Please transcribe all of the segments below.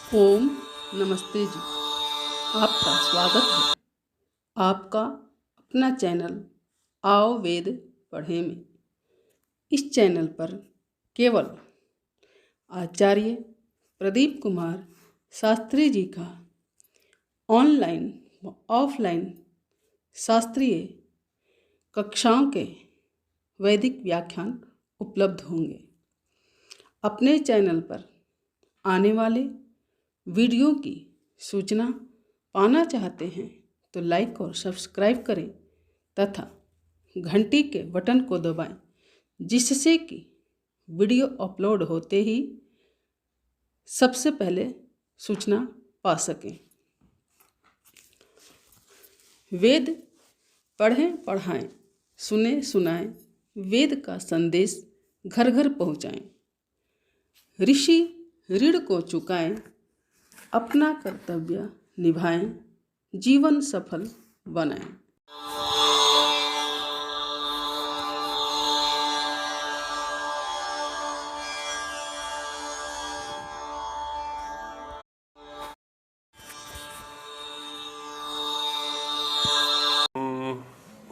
ओम नमस्ते जी। आपका स्वागत है आपका अपना चैनल आओ वेद पढ़े में। इस चैनल पर केवल आचार्य प्रदीप कुमार शास्त्री जी का ऑनलाइन व ऑफलाइन शास्त्रीय कक्षाओं के वैदिक व्याख्यान उपलब्ध होंगे। अपने चैनल पर आने वाले वीडियो की सूचना पाना चाहते हैं तो लाइक और सब्सक्राइब करें तथा घंटी के बटन को दबाएं, जिससे कि वीडियो अपलोड होते ही सबसे पहले सूचना पा सकें। वेद पढ़ें पढ़ाएं, सुने सुनाएं, वेद का संदेश घर घर पहुंचाएं। ऋषि ऋण को चुकाएं, अपना कर्तव्य निभाएं, जीवन सफल बनाएं।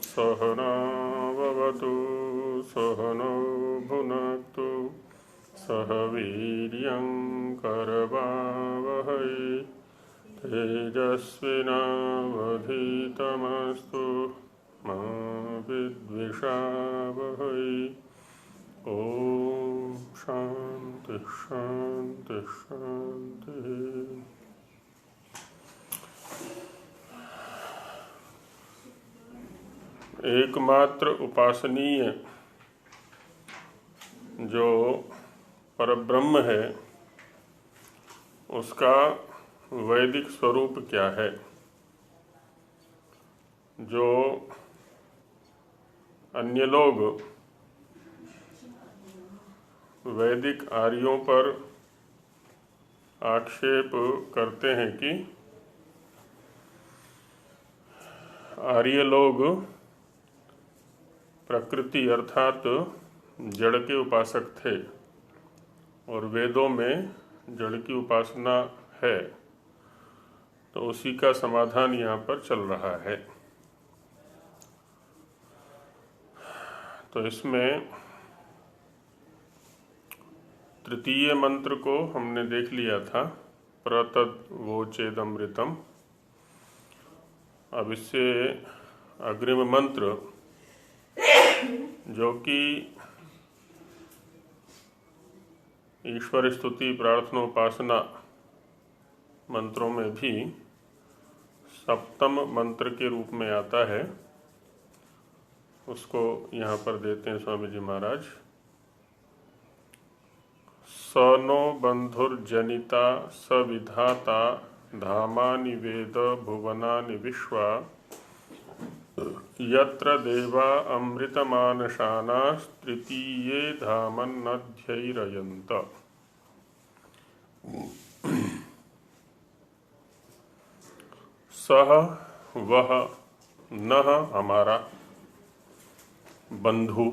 सहनावतु सहनौ भुनक्तु सह वीर्यं करवावहै तेजस्विनावधीतमस्तु मा विद्विषावहै। ॐ शान्ति शान्ति शान्तिः। एकमात्र उपासनीय जो परब्रह्म है उसका वैदिक स्वरूप क्या है। जो अन्य लोग वैदिक आर्यों पर आक्षेप करते हैं कि आर्य लोग प्रकृति अर्थात जड़ के उपासक थे और वेदों में जड़ की उपासना है, तो उसी का समाधान यहाँ पर चल रहा है। तो इसमें तृतीय मंत्र को हमने देख लिया था, प्रतद्वोचेदमृतम। अब इससे अग्रिम मंत्र जो कि ईश्वर स्तुति प्रार्थना उपासना मंत्रों में भी सप्तम मंत्र के रूप में आता है, उसको यहाँ पर देते हैं स्वामी जी महाराज। स नो बंधुर्जनिता सविधाता धामानि वेद भुवनानि विश्वा यत्र देवा अमृतमानशानास्तृतीये धामन्नध्यैरयन्त। सह वह नः हमारा बंधु,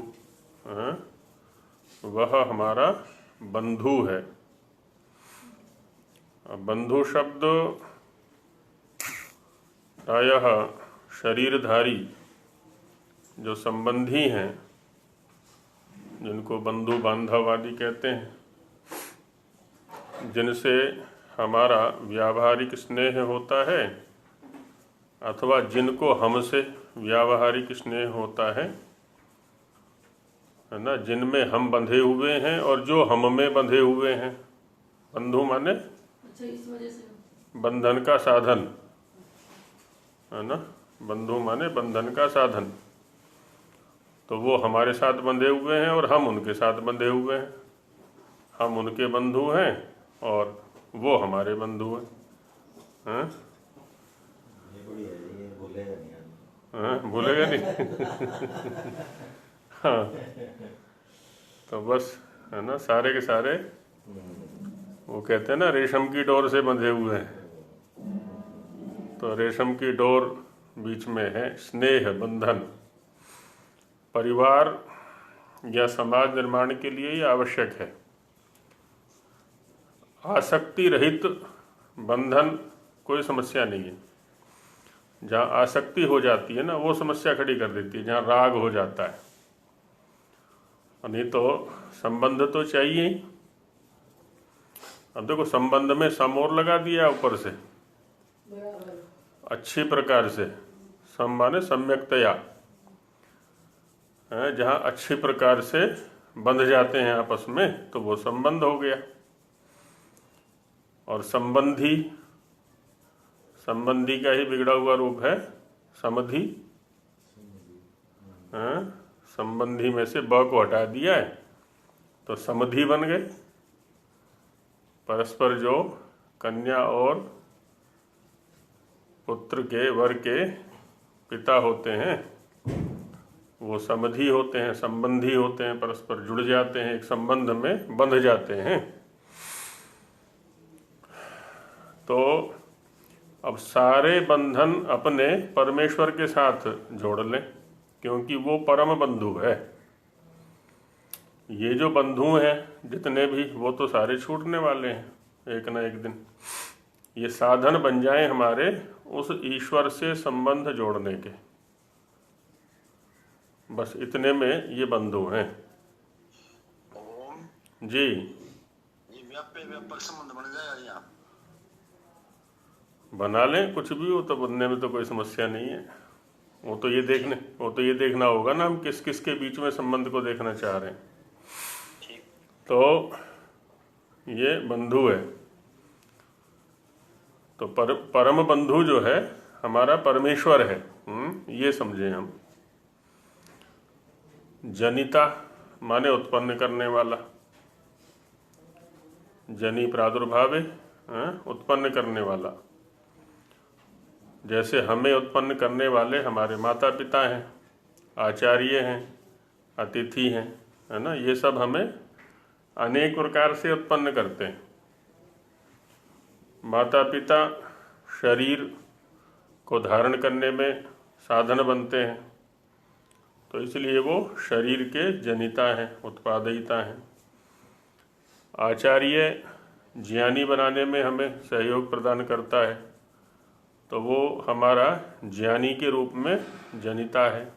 वह हमारा बंधु है। बंधु शब्द प्रायः शरीरधारी जो संबंधी हैं, जिनको बंधु बांधव आदि कहते हैं, जिनसे हमारा व्यावहारिक स्नेह होता है अथवा जिनको हमसे व्यावहारिक स्नेह होता है ना, जिनमें हम बंधे हुए हैं और जो हम में बंधे हुए हैं। बंधु माने इस वजह से बंधन का साधन है ना, बंधु माने बंधन का साधन। तो वो हमारे साथ बंधे हुए हैं और हम उनके साथ बंधे हुए हैं। हम उनके बंधु हैं और वो हमारे बंधु हैं। भूलेगा नहीं हाँ, तो बस है ना, सारे के सारे वो कहते हैं ना रेशम की डोर से बंधे हुए हैं। तो रेशम की डोर बीच में है, स्नेह बंधन। परिवार या समाज निर्माण के लिए ये आवश्यक है। आसक्ति रहित बंधन कोई समस्या नहीं है। जहाँ आसक्ति हो जाती है ना, वो समस्या खड़ी कर देती है, जहाँ राग हो जाता है। नहीं तो संबंध तो चाहिए ही। अब देखो, संबंध में सम और लगा दिया ऊपर से, अच्छी प्रकार से। सम माने सम्यक्तया, जहाँ अच्छी प्रकार से बंध जाते हैं आपस में, तो वो संबंध हो गया। और संबंधी, संबंधी का ही बिगड़ा हुआ रूप है समधि। संबंधी में से ब को हटा दिया है तो समधि बन गए। परस्पर जो कन्या और पुत्र के, वर के पिता होते हैं, वो समधि होते हैं, संबंधी होते हैं, परस्पर जुड़ जाते हैं, एक संबंध में बंध जाते हैं। तो अब सारे बंधन अपने परमेश्वर के साथ जोड़ लें, क्योंकि वो परम बंधु है। ये जो बंधु हैं जितने भी, वो तो सारे छूटने वाले हैं एक ना एक दिन। ये साधन बन जाए हमारे उस ईश्वर से संबंध जोड़ने के, बस इतने में ये बंधु हैं। जी, ये व्यापक संबंध बन जाए यहाँ। बना लें, कुछ भी हो तो बनने में तो कोई समस्या नहीं है। वो तो ये देखना होगा ना, हम किस किस के बीच में संबंध को देखना चाह रहे हैं। तो ये बंधु है। तो परम बंधु जो है हमारा परमेश्वर है। ये समझे हम। जनिता माने उत्पन्न करने वाला, जनि प्रादुर्भावे, उत्पन्न करने वाला। जैसे हमें उत्पन्न करने वाले हमारे माता पिता हैं, आचार्य हैं, अतिथि हैं, है ना। ये सब हमें अनेक प्रकार से उत्पन्न करते हैं। माता पिता शरीर को धारण करने में साधन बनते हैं, तो इसलिए वो शरीर के जनिता हैं, उत्पादयिता हैं। आचार्य ज्ञानी बनाने में हमें सहयोग प्रदान करता है, तो वो हमारा ज्ञानी के रूप में जनिता है।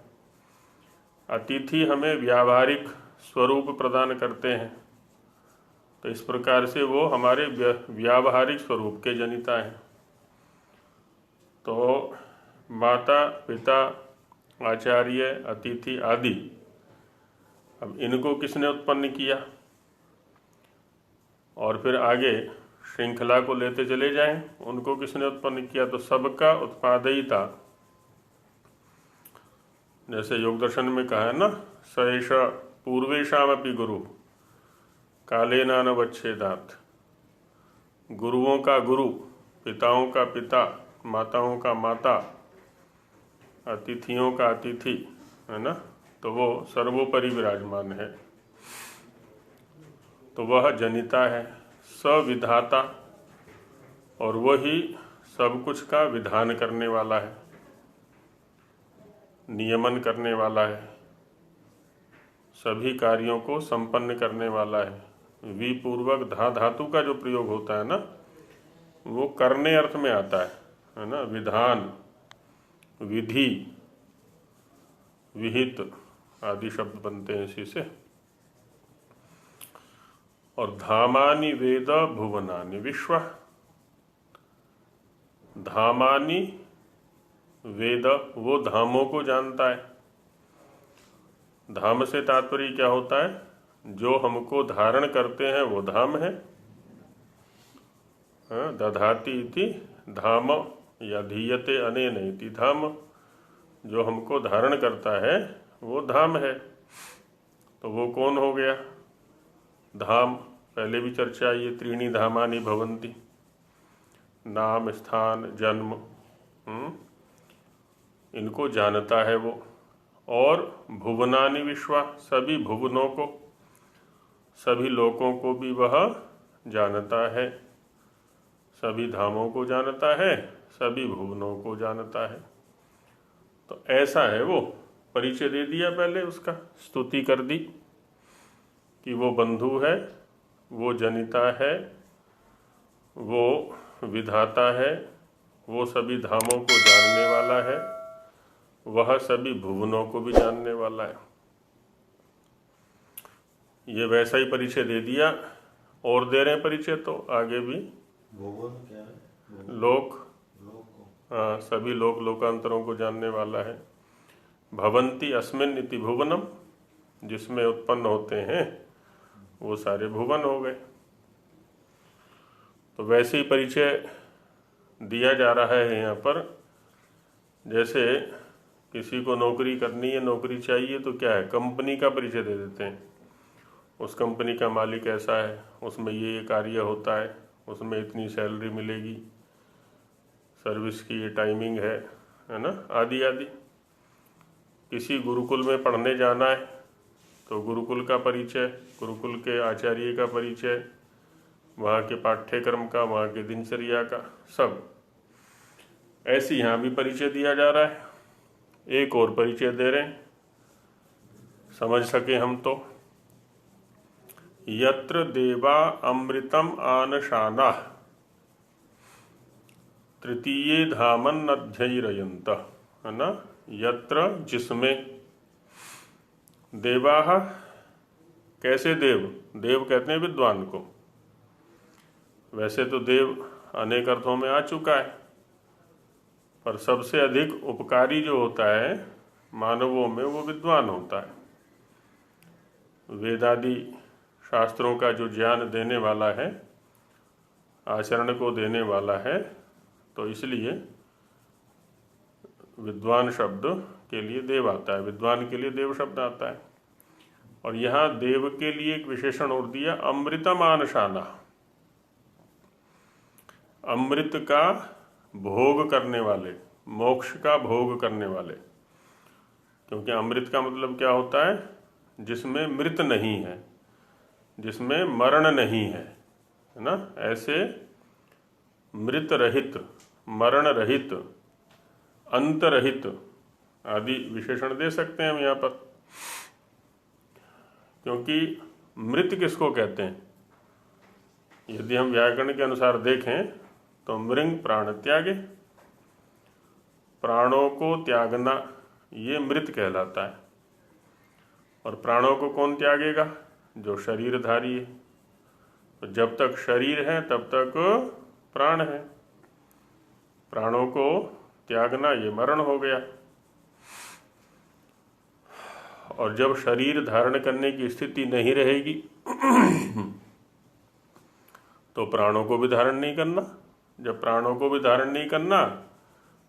अतिथि हमें व्यावहारिक स्वरूप प्रदान करते हैं, तो इस प्रकार से वो हमारे व्यावहारिक स्वरूप के जनिता हैं। तो माता पिता आचार्य अतिथि आदि, अब इनको किसने उत्पन्न किया, और फिर आगे श्रृंखला को लेते चले जाएं, उनको किसने उत्पन्न किया, तो सबका उत्पादयिता। जैसे योग दर्शन में कहा है ना, स एष पूर्वेशामपि गुरु कालेनानवच्छेदात्। गुरुओं का गुरु, पिताओं का पिता, माताओं का माता, अतिथियों का अतिथि, है ना। तो वो सर्वोपरि विराजमान है, तो वह जनिता है। सविधाता, और वही सब कुछ का विधान करने वाला है, नियमन करने वाला है, सभी कार्यों को संपन्न करने वाला है। विपूर्वक धा धातु का जो प्रयोग होता है ना, वो करने अर्थ में आता है ना। विधान, विधि, विहित आदि शब्द बनते हैं इसी से। और धामानि वेद भुवनानि विश्व। धामानि वेद, वो धामों को जानता है। धाम से तात्पर्य क्या होता है, जो हमको धारण करते हैं वो धाम है। दधाति इति धाम, या धीयते अनेन इति धाम। जो हमको धारण करता है वो धाम है। तो वो कौन हो गया धाम। पहले भी चर्चा, ये त्रीणी धामानि भवन्ति, नाम, स्थान, जन्म, इनको जानता है वो। और भुवनानि विश्वा, सभी भुवनों को, सभी लोकों को भी वह जानता है। सभी धामों को जानता है, सभी भुवनों को जानता है। तो ऐसा है वो। परिचय दे दिया पहले, उसका स्तुति कर दी कि वो बंधु है, वो जनिता है, वो विधाता है, वो सभी धामों को जानने वाला है, वह सभी भुवनों को भी जानने वाला है। ये वैसा ही परिचय दे दिया और दे रहे हैं परिचय, तो आगे भी भुवन क्या है? लोक, लोक। हाँ, सभी लोक लोकांतरों को जानने वाला है। भवंती अस्मिन् इति भुवनम, जिसमें उत्पन्न होते हैं वो सारे भुवन हो गए। तो वैसे ही परिचय दिया जा रहा है यहाँ पर। जैसे किसी को नौकरी करनी है, नौकरी चाहिए, तो क्या है, कंपनी का परिचय दे देते हैं। उस कंपनी का मालिक ऐसा है, उसमें ये कार्य होता है, उसमें इतनी सैलरी मिलेगी, सर्विस की ये टाइमिंग है ना, आदि आदि। किसी गुरुकुल में पढ़ने जाना है तो गुरुकुल का परिचय, गुरुकुल के आचार्य का परिचय, वहाँ के पाठ्यक्रम का, वहाँ के दिनचर्या का, सब ऐसे यहाँ भी परिचय दिया जा रहा है। एक और परिचय दे रहे हैं, समझ सके हम तो। यत्र देवा अमृतम आनशाना तृतीये धामन अध्ययिरयन्त, है ना। यत्र, जिसमें, देवाः, कैसे देव? देव कहते हैं विद्वान को। वैसे तो देव अनेक अर्थों में आ चुका है, पर सबसे अधिक उपकारी जो होता है मानवों में, वो विद्वान होता है। वेदादि शास्त्रों का जो ज्ञान देने वाला है, आचरण को देने वाला है, तो इसलिए विद्वान शब्द के लिए देव आता है, विद्वान के लिए देव शब्द आता है। और यहाँ देव के लिए एक विशेषण और दिया, अमृतम आनशाना, अमृत का भोग करने वाले, मोक्ष का भोग करने वाले। क्योंकि अमृत का मतलब क्या होता है? जिसमें मृत नहीं है, जिसमें मरण नहीं है ना। ऐसे मृत रहित, मरण रहित, अंत रहित आदि विशेषण दे सकते हैं हम यहाँ पर। क्योंकि मृत किसको कहते हैं? यदि हम व्याकरण के अनुसार देखें तो मृंग प्राण त्यागे, प्राणों को त्यागना, ये मृत कहलाता है। और प्राणों को कौन त्यागेगा? जो शरीरधारी है। तो जब तक शरीर है तब तक प्राण है, प्राणों को त्यागना ये मरण हो गया। और जब शरीर धारण करने की स्थिति नहीं रहेगी तो प्राणों को भी धारण नहीं करना। जब प्राणों को भी धारण नहीं करना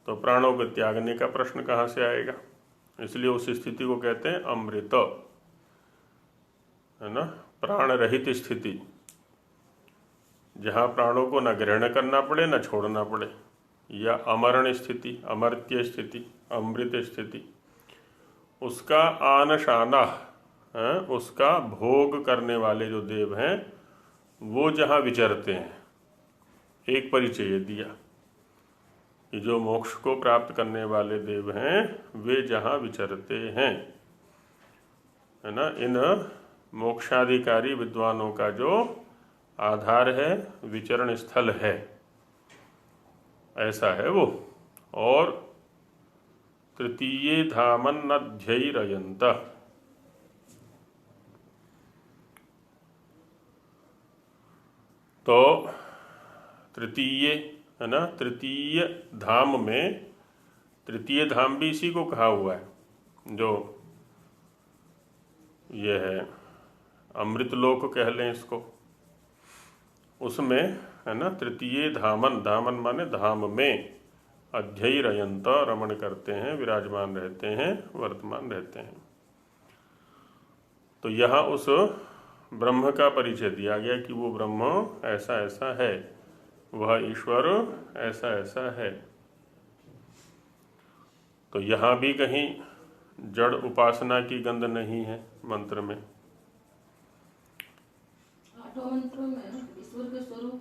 तो प्राणों को त्यागने का प्रश्न कहाँ से आएगा? इसलिए उस स्थिति को कहते हैं अमृत, है ना, प्राण रहित स्थिति, जहाँ प्राणों को न ग्रहण करना पड़े न छोड़ना पड़े, या अमरण स्थिति, अमर्त्य स्थिति, अमृत स्थिति। उसका आनशाना है, उसका भोग करने वाले जो देव हैं वो जहाँ विचरते हैं। एक परिचय ये दिया कि जो मोक्ष को प्राप्त करने वाले देव हैं वे जहाँ विचरते हैं, है ना, इन मोक्षाधिकारी विद्वानों का जो आधार है, विचरण स्थल है, ऐसा है वो। और तृतीये धामन अध्ययिरयन्त, तो तृतीय, है ना, तृतीय धाम में, तृतीय धाम भी इसी को कहा हुआ है जो ये है अमृतलोक कह लें इसको। उसमें, है ना, तृतीय धामन, धामन माने धाम में, अध्ययिरयन्त, रमण करते हैं, विराजमान रहते हैं, वर्तमान रहते हैं। तो यहाँ उस ब्रह्म का परिचय दिया गया कि वो ब्रह्म ऐसा ऐसा है, वह ईश्वर ऐसा ऐसा है। तो यहाँ भी कहीं जड़ उपासना की गंध नहीं है मंत्र में। आठों मंत्रों में ईश्वर के स्वरूप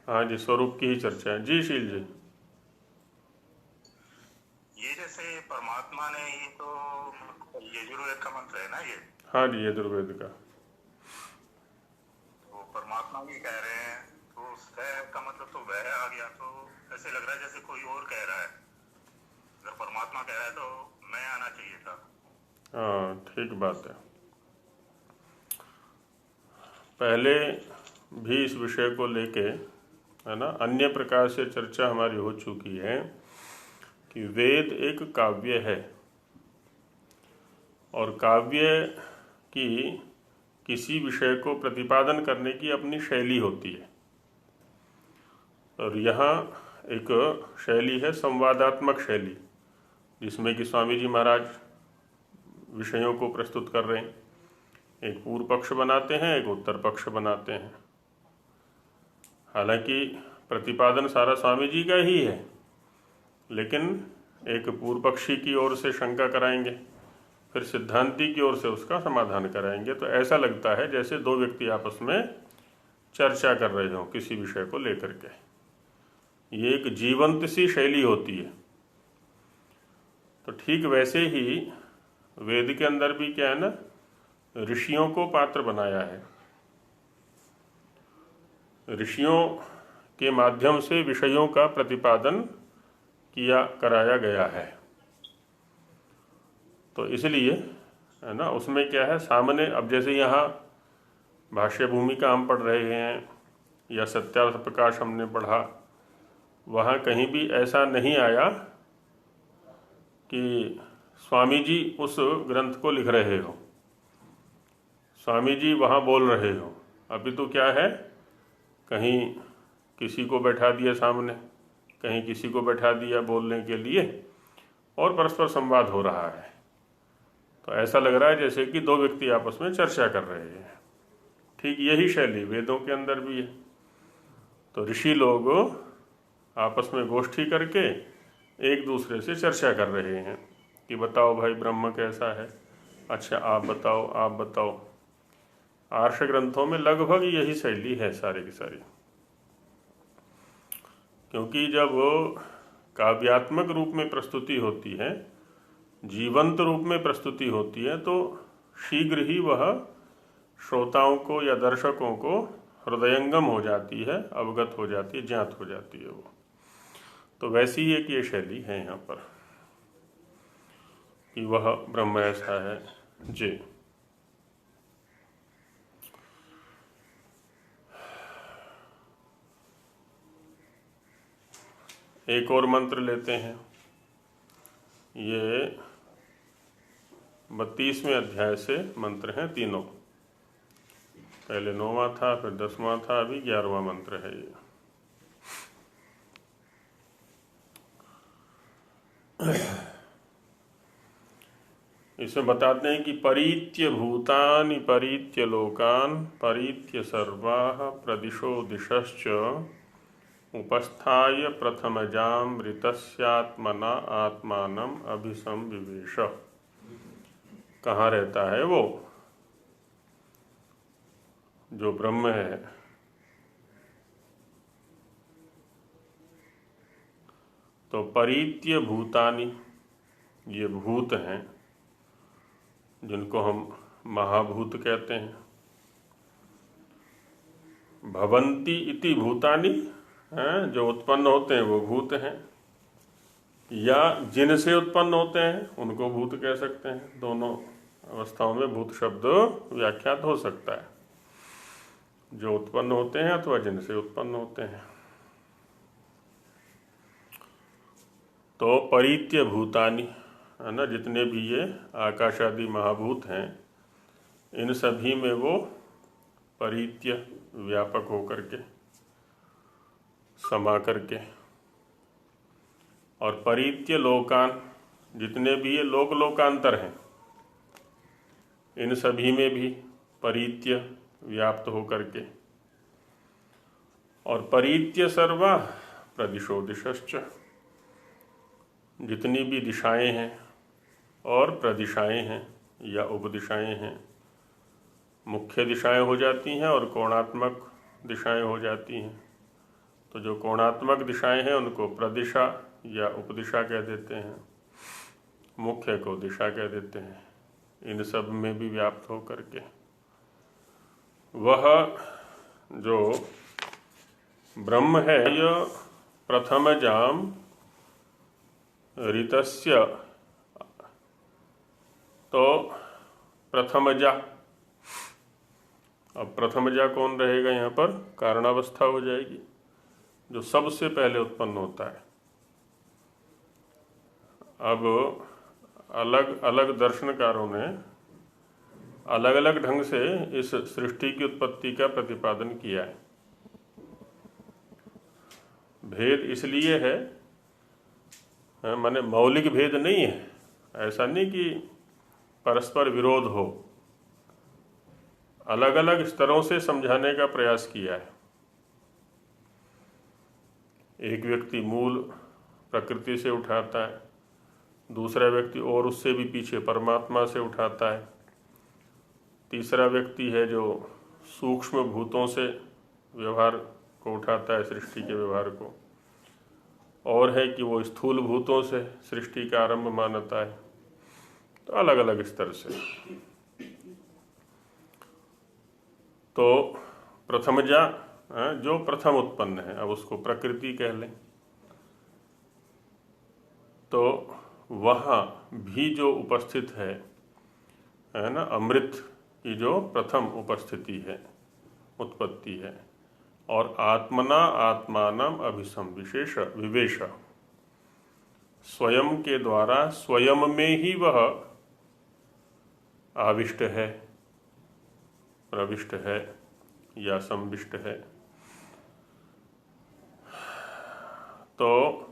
हाँ जी, स्वरूप की ही चर्चा है। जी शील जी। ये जैसे परमात्मा ने, ये तो यजुर्वेद का मंत्र है ना ये? हाँ जी, यजुर्वेद का। तो परमात्मा भी कह रहे हैं, तो वह का मतलब तो वह आ गया, तो ऐसे लग रहा है जैसे कोई और कह रहा है। अगर परमात्मा कह रहा है तो मैं आना चाहिए था। हाँ, ठीक बात है। पहले भी इस विषय को लेके, है ना, अन्य प्रकार से चर्चा हमारी हो चुकी है कि वेद एक काव्य है और काव्य की किसी विषय को प्रतिपादन करने की अपनी शैली होती है। और यहाँ एक शैली है संवादात्मक शैली, जिसमें कि स्वामी जी महाराज विषयों को प्रस्तुत कर रहे हैं। एक पूर्व पक्ष बनाते हैं, एक उत्तर पक्ष बनाते हैं। हालांकि प्रतिपादन सारा स्वामी जी का ही है, लेकिन एक पूर्व पक्षी की ओर से शंका कराएंगे, फिर सिद्धांती की ओर से उसका समाधान कराएंगे। तो ऐसा लगता है जैसे दो व्यक्ति आपस में चर्चा कर रहे हो किसी विषय को लेकर के। ये एक जीवंत सी शैली होती है। तो ठीक वैसे ही वेद के अंदर भी क्या है ना, ऋषियों को पात्र बनाया है। ऋषियों के माध्यम से विषयों का प्रतिपादन कराया गया है। तो इसलिए, है ना, उसमें क्या है सामने, अब जैसे यहाँ भाष्य भूमिका हम पढ़ रहे हैं या सत्यार्थ प्रकाश हमने पढ़ा, वहाँ कहीं भी ऐसा नहीं आया कि स्वामी जी उस ग्रंथ को लिख रहे हो, स्वामी जी वहाँ बोल रहे हो। अभी तो क्या है, कहीं किसी को बैठा दिया सामने, कहीं किसी को बैठा दिया बोलने के लिए, और परस्पर संवाद हो रहा है। तो ऐसा लग रहा है जैसे कि दो व्यक्ति आपस में चर्चा कर रहे हैं। ठीक यही शैली वेदों के अंदर भी है। तो ऋषि लोग आपस में गोष्ठी करके एक दूसरे से चर्चा कर रहे हैं कि बताओ भाई ब्रह्म कैसा है, अच्छा आप बताओ, आप बताओ। आर्ष ग्रंथों में लगभग यही शैली है सारी की सारी। क्योंकि जब काव्यात्मक रूप में प्रस्तुति होती है, जीवंत रूप में प्रस्तुति होती है, तो शीघ्र ही वह श्रोताओं को या दर्शकों को हृदयंगम हो जाती है, अवगत हो जाती है, ज्ञात हो जाती है वो। तो वैसी ही एक ये शैली है यहाँ पर कि वह ब्रह्म ऐसा है जी। एक और मंत्र लेते हैं। ये 32वें अध्याय से मंत्र हैं तीनों। पहले 9वां था, फिर 10वां था, अभी 11वां मंत्र है ये। इसमें बताते हैं कि परीत्य भूतानि परीत्य लोकान परीत्य सर्वाः प्रदिशो दिशश्च उपस्थाय प्रथमजामृतस्यात्मना आत्मानम अभिसंविवेश। कहाँ रहता है वो जो ब्रह्म है? तो परीत्य भूतानि, ये भूत हैं जिनको हम महाभूत कहते हैं। भवन्ति इति भूतानि, हैं जो उत्पन्न होते हैं वो भूत हैं, या जिनसे उत्पन्न होते हैं उनको भूत कह सकते हैं। दोनों अवस्थाओं में भूत शब्द व्याख्यात हो सकता है, जो उत्पन्न होते हैं अथवा जिनसे उत्पन्न होते हैं। तो परीत्य भूतानि, है ना, जितने भी ये आकाश आदि महाभूत हैं, इन सभी में वो परीत्य व्यापक होकर के, समा करके, और परीत्य लोकान, जितने भी ये लोक लोकांतर हैं, इन सभी में भी परीत्य व्याप्त होकर के, और परीत्य सर्वा प्रदिशो दिशश्च, जितनी भी दिशाएं हैं और प्रदिशाएं हैं या उपदिशाएं हैं, मुख्य दिशाएं हो जाती हैं और कोणात्मक दिशाएं हो जाती हैं। तो जो कोणात्मक दिशाएं हैं उनको प्रदिशा या उपदिशा कह देते हैं, मुख्य को दिशा कह देते हैं। इन सब में भी व्याप्त होकर के वह जो ब्रह्म है य प्रथमजाम ऋतस्य, तो प्रथमजा, अब प्रथमजा कौन रहेगा यहाँ पर? कारणावस्था हो जाएगी, जो सबसे पहले उत्पन्न होता है। अब अलग अलग दर्शनकारों ने अलग अलग ढंग से इस सृष्टि की उत्पत्ति का प्रतिपादन किया है। भेद इसलिए है, माने मौलिक भेद नहीं है, ऐसा नहीं कि परस्पर विरोध हो, अलग अलग स्तरों से समझाने का प्रयास किया है। एक व्यक्ति मूल प्रकृति से उठाता है, दूसरा व्यक्ति और उससे भी पीछे परमात्मा से उठाता है, तीसरा व्यक्ति है जो सूक्ष्म भूतों से व्यवहार को उठाता है, सृष्टि के व्यवहार को, और है कि वो स्थूल भूतों से सृष्टि का आरंभ मानता है। तो अलग अलग स्तर से। तो प्रथमजा जो प्रथम उत्पन्न है, अब उसको प्रकृति कह लें, तो वहाँ भी जो उपस्थित है ना, अमृत की जो प्रथम उपस्थिति है, उत्पत्ति है, और आत्मना आत्मानम अभिसम विशेष विवेश, स्वयं के द्वारा स्वयं में ही वह आविष्ट है, प्रविष्ट है या संविष्ट है। तो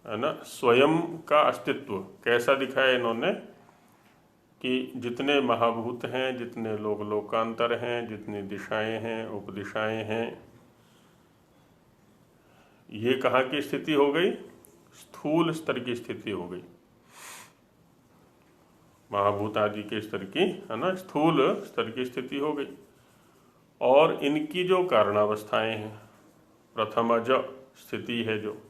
है ना, स्वयं का अस्तित्व कैसा दिखाया इन्होंने कि जितने महाभूत हैं, जितने लोकांतर हैं, जितनी दिशाएं हैं, उपदिशाएं हैं, ये कहाँ की स्थिति हो गई? स्थूल स्तर की स्थिति हो गई, महाभूत आदि के स्तर की, है ना, स्थूल स्तर की स्थिति हो गई। और इनकी जो कारणावस्थाएं हैं, प्रथमज स्थिति है जो,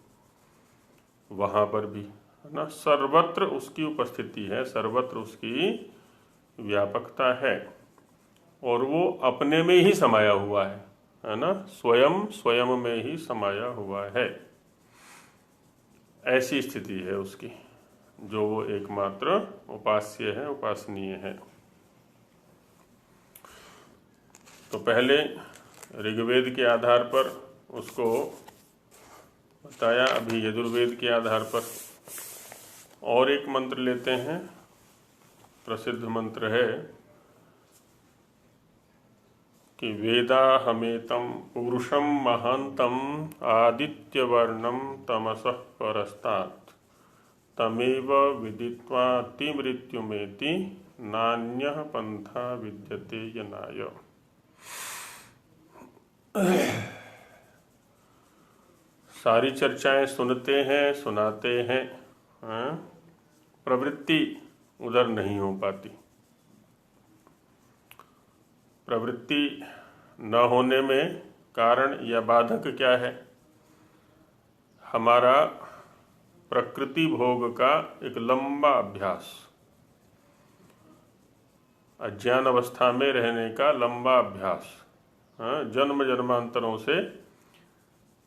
वहाँ पर भी है ना, सर्वत्र उसकी उपस्थिति है, सर्वत्र उसकी व्यापकता है, और वो अपने में ही समाया हुआ है ना, स्वयं स्वयं में ही समाया हुआ है। ऐसी स्थिति है उसकी, जो वो एकमात्र उपास्य है, उपासनीय है। तो पहले ऋग्वेद के आधार पर उसको बताया, अभी यजुर्वेद के आधार पर और एक मंत्र लेते हैं, प्रसिद्ध मंत्र है कि वेदाहमेतं पुरुषं महान्तं आदित्यवर्णं तमसः परस्तात् तमेव विदित्वातिमृत्युमेति नान्यः पंथा विद्यते यनाय। सारी चर्चाएं सुनते हैं, सुनाते हैं, प्रवृत्ति उधर नहीं हो पाती। प्रवृत्ति न होने में कारण या बाधक क्या है? हमारा प्रकृति भोग का एक लंबा अभ्यास, अज्ञान अवस्था में रहने का लंबा अभ्यास, जन्म जन्मांतरों से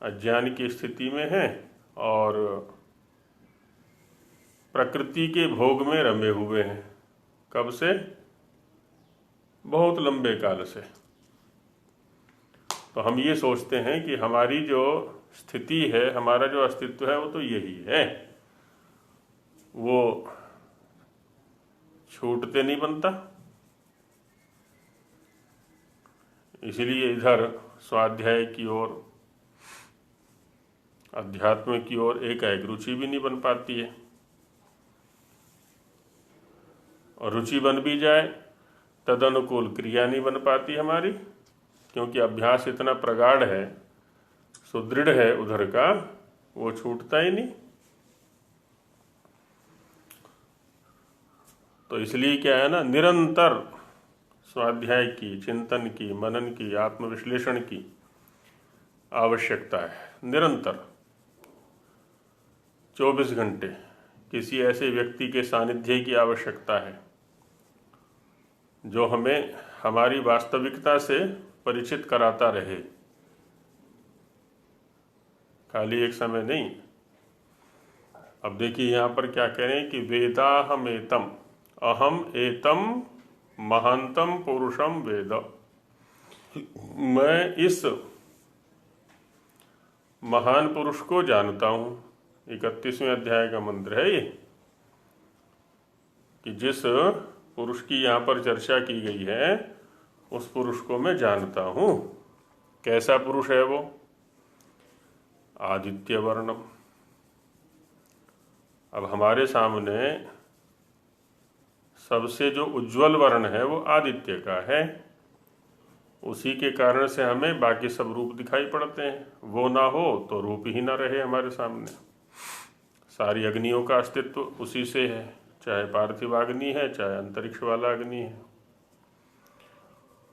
अज्ञान की स्थिति में है और प्रकृति के भोग में रमे हुए हैं। कब से? बहुत लंबे काल से। तो हम ये सोचते हैं कि हमारी जो स्थिति है, हमारा जो अस्तित्व है, वो तो यही है, वो छूटते नहीं बनता। इसलिए इधर स्वाध्याय की ओर, अध्यात्म की ओर एकाएक रुचि भी नहीं बन पाती है, और रुचि बन भी जाए तद अनुकूल क्रिया नहीं बन पाती हमारी, क्योंकि अभ्यास इतना प्रगाढ़ है, सुदृढ़ है उधर का, वो छूटता ही नहीं। तो इसलिए क्या है ना, निरंतर स्वाध्याय की, चिंतन की, मनन की, आत्मविश्लेषण की आवश्यकता है। निरंतर 24 घंटे किसी ऐसे व्यक्ति के सानिध्य की आवश्यकता है जो हमें हमारी वास्तविकता से परिचित कराता रहे, खाली एक समय नहीं। अब देखिए यहाँ पर क्या कह रहे हैं कि वेदाहमेतम, अहम एतम महांतम पुरुषम वेद, मैं इस महान पुरुष को जानता हूँ। 31वें अध्याय का मंत्र है ये, कि जिस पुरुष की यहाँ पर चर्चा की गई है उस पुरुष को मैं जानता हूँ। कैसा पुरुष है वो? आदित्य वर्णम। अब हमारे सामने सबसे जो उज्जवल वर्ण है वो आदित्य का है, उसी के कारण से हमें बाकी सब रूप दिखाई पड़ते हैं। वो ना हो तो रूप ही ना रहे हमारे सामने। सारी अग्नियों का अस्तित्व उसी से है, चाहे पार्थिव अग्नि है चाहे अंतरिक्ष वाला अग्नि है।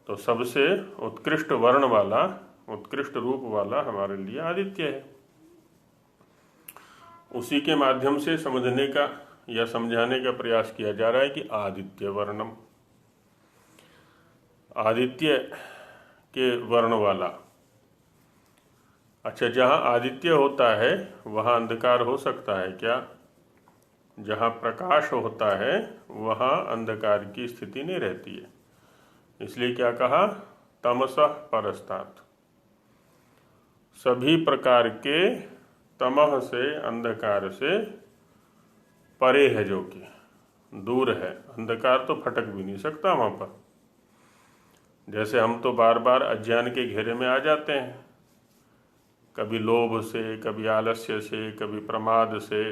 तो सबसे उत्कृष्ट वर्ण वाला, उत्कृष्ट रूप वाला हमारे लिए आदित्य है। उसी के माध्यम से समझने का या समझाने का प्रयास किया जा रहा है कि आदित्य वर्णम, आदित्य के वर्ण वाला। अच्छा, जहाँ आदित्य होता है वहाँ अंधकार हो सकता है क्या? जहाँ प्रकाश होता है वहाँ अंधकार की स्थिति नहीं रहती है। इसलिए क्या कहा? तमसः परस्तात्। सभी प्रकार के तमह से, अंधकार से परे है, जो कि दूर है। अंधकार तो फटक भी नहीं सकता वहाँ पर। जैसे हम तो बार बार अज्ञान के घेरे में आ जाते हैं, कभी लोभ से, कभी आलस्य से, कभी प्रमाद से।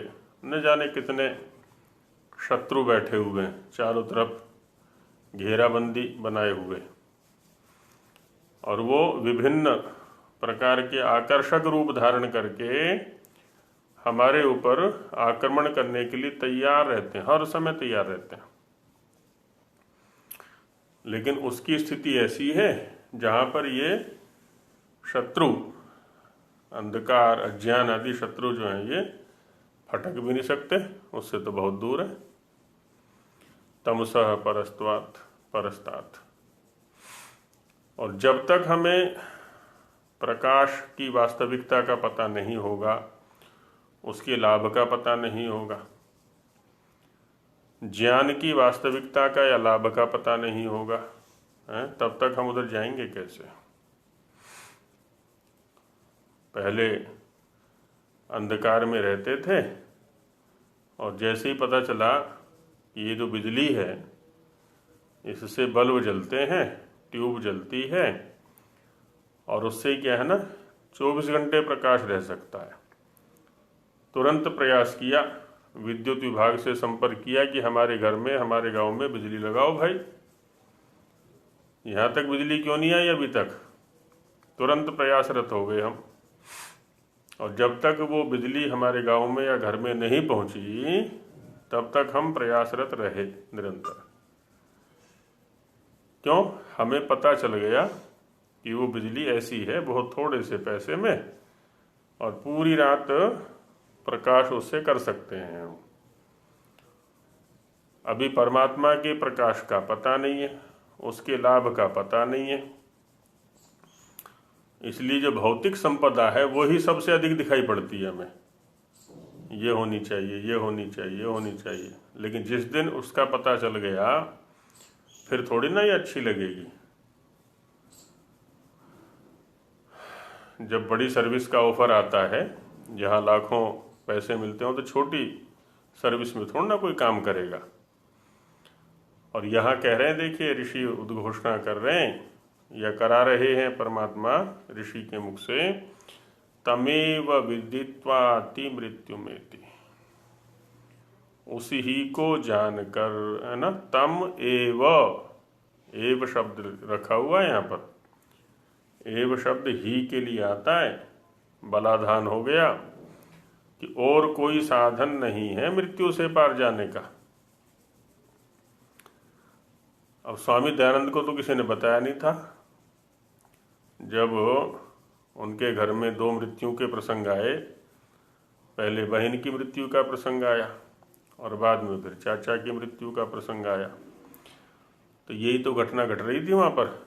न जाने कितने शत्रु बैठे हुए हैं चारों तरफ, घेराबंदी बनाए हुए, और वो विभिन्न प्रकार के आकर्षक रूप धारण करके हमारे ऊपर आक्रमण करने के लिए तैयार रहते हैं, हर समय तैयार रहते हैं। लेकिन उसकी स्थिति ऐसी है जहाँ पर ये शत्रु, अंधकार, अज्ञान आदि शत्रु जो हैं, ये फटक भी नहीं सकते, उससे तो बहुत दूर है। तमसः परस्तात्। और जब तक हमें प्रकाश की वास्तविकता का पता नहीं होगा, उसके लाभ का पता नहीं होगा, ज्ञान की वास्तविकता का या लाभ का पता नहीं होगा, तब तक हम उधर जाएंगे कैसे? पहले अंधकार में रहते थे, और जैसे ही पता चला कि ये जो बिजली है इससे बल्ब जलते हैं, ट्यूब जलती है, और उससे क्या है ना, 24 घंटे प्रकाश रह सकता है, तुरंत प्रयास किया, विद्युत विभाग से संपर्क किया कि हमारे घर में, हमारे गांव में बिजली लगाओ भाई। यहाँ तक बिजली क्यों नहीं आई अभी तक? तुरंत प्रयासरत हो गए हम। और जब तक वो बिजली हमारे गांव में या घर में नहीं पहुंची, तब तक हम प्रयासरत रहे निरंतर। क्यों? हमें पता चल गया कि वो बिजली ऐसी है, बहुत थोड़े से पैसे में, और पूरी रात प्रकाश उससे कर सकते हैं हम। अभी परमात्मा के प्रकाश का पता नहीं है, उसके लाभ का पता नहीं है, इसलिए जो भौतिक संपदा है वही सबसे अधिक दिखाई पड़ती है हमें। ये होनी चाहिए, ये होनी चाहिए, ये होनी चाहिए। लेकिन जिस दिन उसका पता चल गया, फिर थोड़ी ना ये अच्छी लगेगी। जब बड़ी सर्विस का ऑफर आता है, जहाँ लाखों पैसे मिलते हो, तो छोटी सर्विस में थोड़ा ना कोई काम करेगा। और यहाँ कह रहे हैं, देखिए ऋषि उद्घोषणा कर रहे हैं या करा रहे हैं परमात्मा ऋषि के मुख से, तमेव विदित्वाति मृत्युमेति। उसी ही को जानकर, है ना, तम एव शब्द रखा हुआ है यहाँ पर। एव शब्द ही के लिए आता है, बलाधान हो गया कि और कोई साधन नहीं है मृत्यु से पार जाने का। अब स्वामी दयानंद को तो किसी ने बताया नहीं था। जब उनके घर में 2 मृत्यु के प्रसंग आए, पहले बहन की मृत्यु का प्रसंग आया और बाद में फिर चाचा की मृत्यु का प्रसंग आया, तो यही तो घटना घट रही थी वहाँ पर,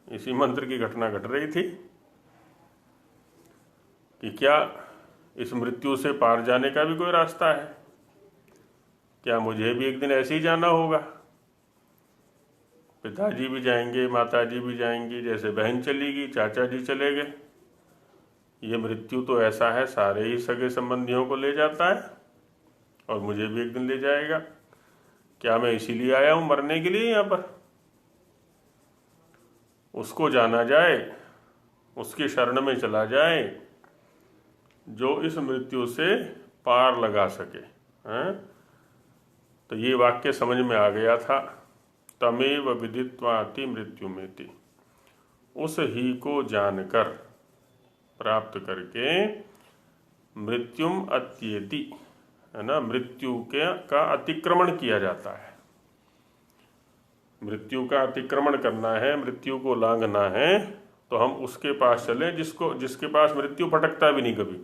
इसी मंत्र की घटना घट रही थी कि क्या इस मृत्यु से पार जाने का भी कोई रास्ता है? क्या मुझे भी एक दिन ऐसे ही जाना होगा? पिताजी भी जाएंगे, माताजी भी जाएंगी, जैसे बहन चली गई, चाचा जी चले गए। ये मृत्यु तो ऐसा है, सारे ही सगे संबंधियों को ले जाता है और मुझे भी एक दिन ले जाएगा। क्या मैं इसीलिए आया हूं मरने के लिए यहाँ पर? उसको जाना जाए, उसकी शरण में चला जाए जो इस मृत्यु से पार लगा सके। हैं? तो ये वाक्य समझ में आ गया था। तमेव विदित्वाति मृत्युमेति, उस ही को जानकर, प्राप्त करके, मृत्युम अत्येति, है ना, मृत्यु का अतिक्रमण किया जाता है। मृत्यु का अतिक्रमण करना है, मृत्यु को लांघना है, तो हम उसके पास चले जिसके पास मृत्यु फटकता भी नहीं कभी।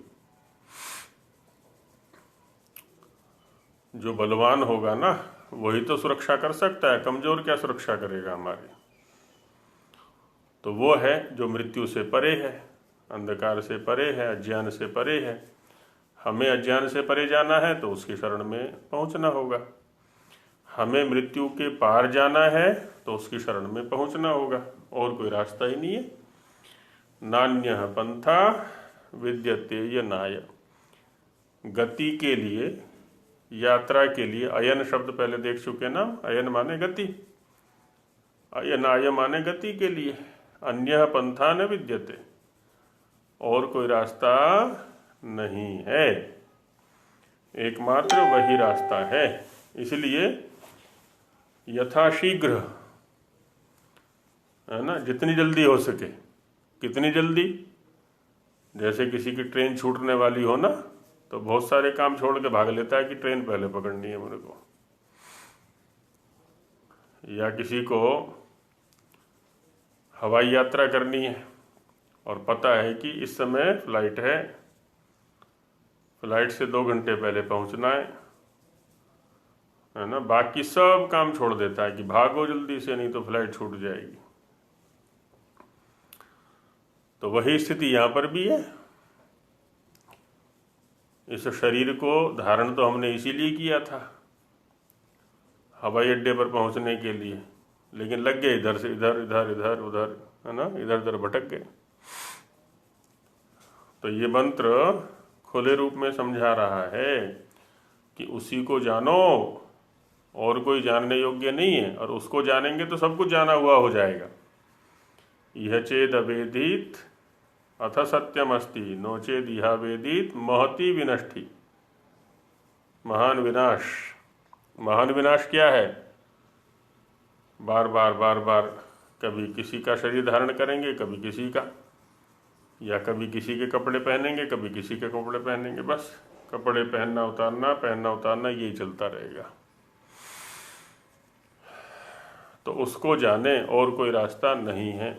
जो बलवान होगा ना, वही तो सुरक्षा कर सकता है, कमजोर क्या सुरक्षा करेगा हमारी? तो वो है जो मृत्यु से परे है, अंधकार से परे है, अज्ञान से परे है। हमें अज्ञान से परे जाना है तो उसकी शरण में पहुंचना होगा। हमें मृत्यु के पार जाना है तो उसकी शरण में पहुंचना होगा, और कोई रास्ता ही नहीं है। नान्यः पंथा विद्यते यनाय, गति के लिए, यात्रा के लिए, अयन शब्द पहले देख चुके ना। अयन माने गति, अयनाय माने गति के लिए। अन्यः पंथा न विद्यते, और कोई रास्ता नहीं है, एकमात्र वही रास्ता है। इसलिए यथाशीघ्र, है ना, जितनी जल्दी हो सके। कितनी जल्दी? जैसे किसी की ट्रेन छूटने वाली हो ना, तो बहुत सारे काम छोड़ के भाग लेता है कि ट्रेन पहले पकड़नी है मेरे को। या किसी को हवाई यात्रा करनी है और पता है कि इस समय फ्लाइट है, फ्लाइट से 2 घंटे पहले पहुंचना है ना, बाकी सब काम छोड़ देता है कि भागो जल्दी से, नहीं तो फ्लाइट छूट जाएगी। तो वही स्थिति यहाँ पर भी है। इस शरीर को धारण तो हमने इसीलिए किया था, हवाई अड्डे पर पहुंचने के लिए, लेकिन लग गए इधर से इधर, इधर इधर उधर, है ना, इधर उधर भटक गए। तो ये मंत्र खुले रूप में समझा रहा है कि उसी को जानो, और कोई जानने योग्य नहीं है, और उसको जानेंगे तो सब कुछ जाना हुआ हो जाएगा। यह चेद अवेदित अथ सत्यम अस्ति, नो चेद यह वेदित महति विनष्टि। महान विनाश। महान विनाश क्या है? बार बार बार बार कभी किसी का शरीर धारण करेंगे, कभी किसी का, या कभी किसी के कपड़े पहनेंगे, कभी किसी के कपड़े पहनेंगे। बस कपड़े पहनना उतारना यही चलता रहेगा। तो उसको जाने, और कोई रास्ता नहीं है।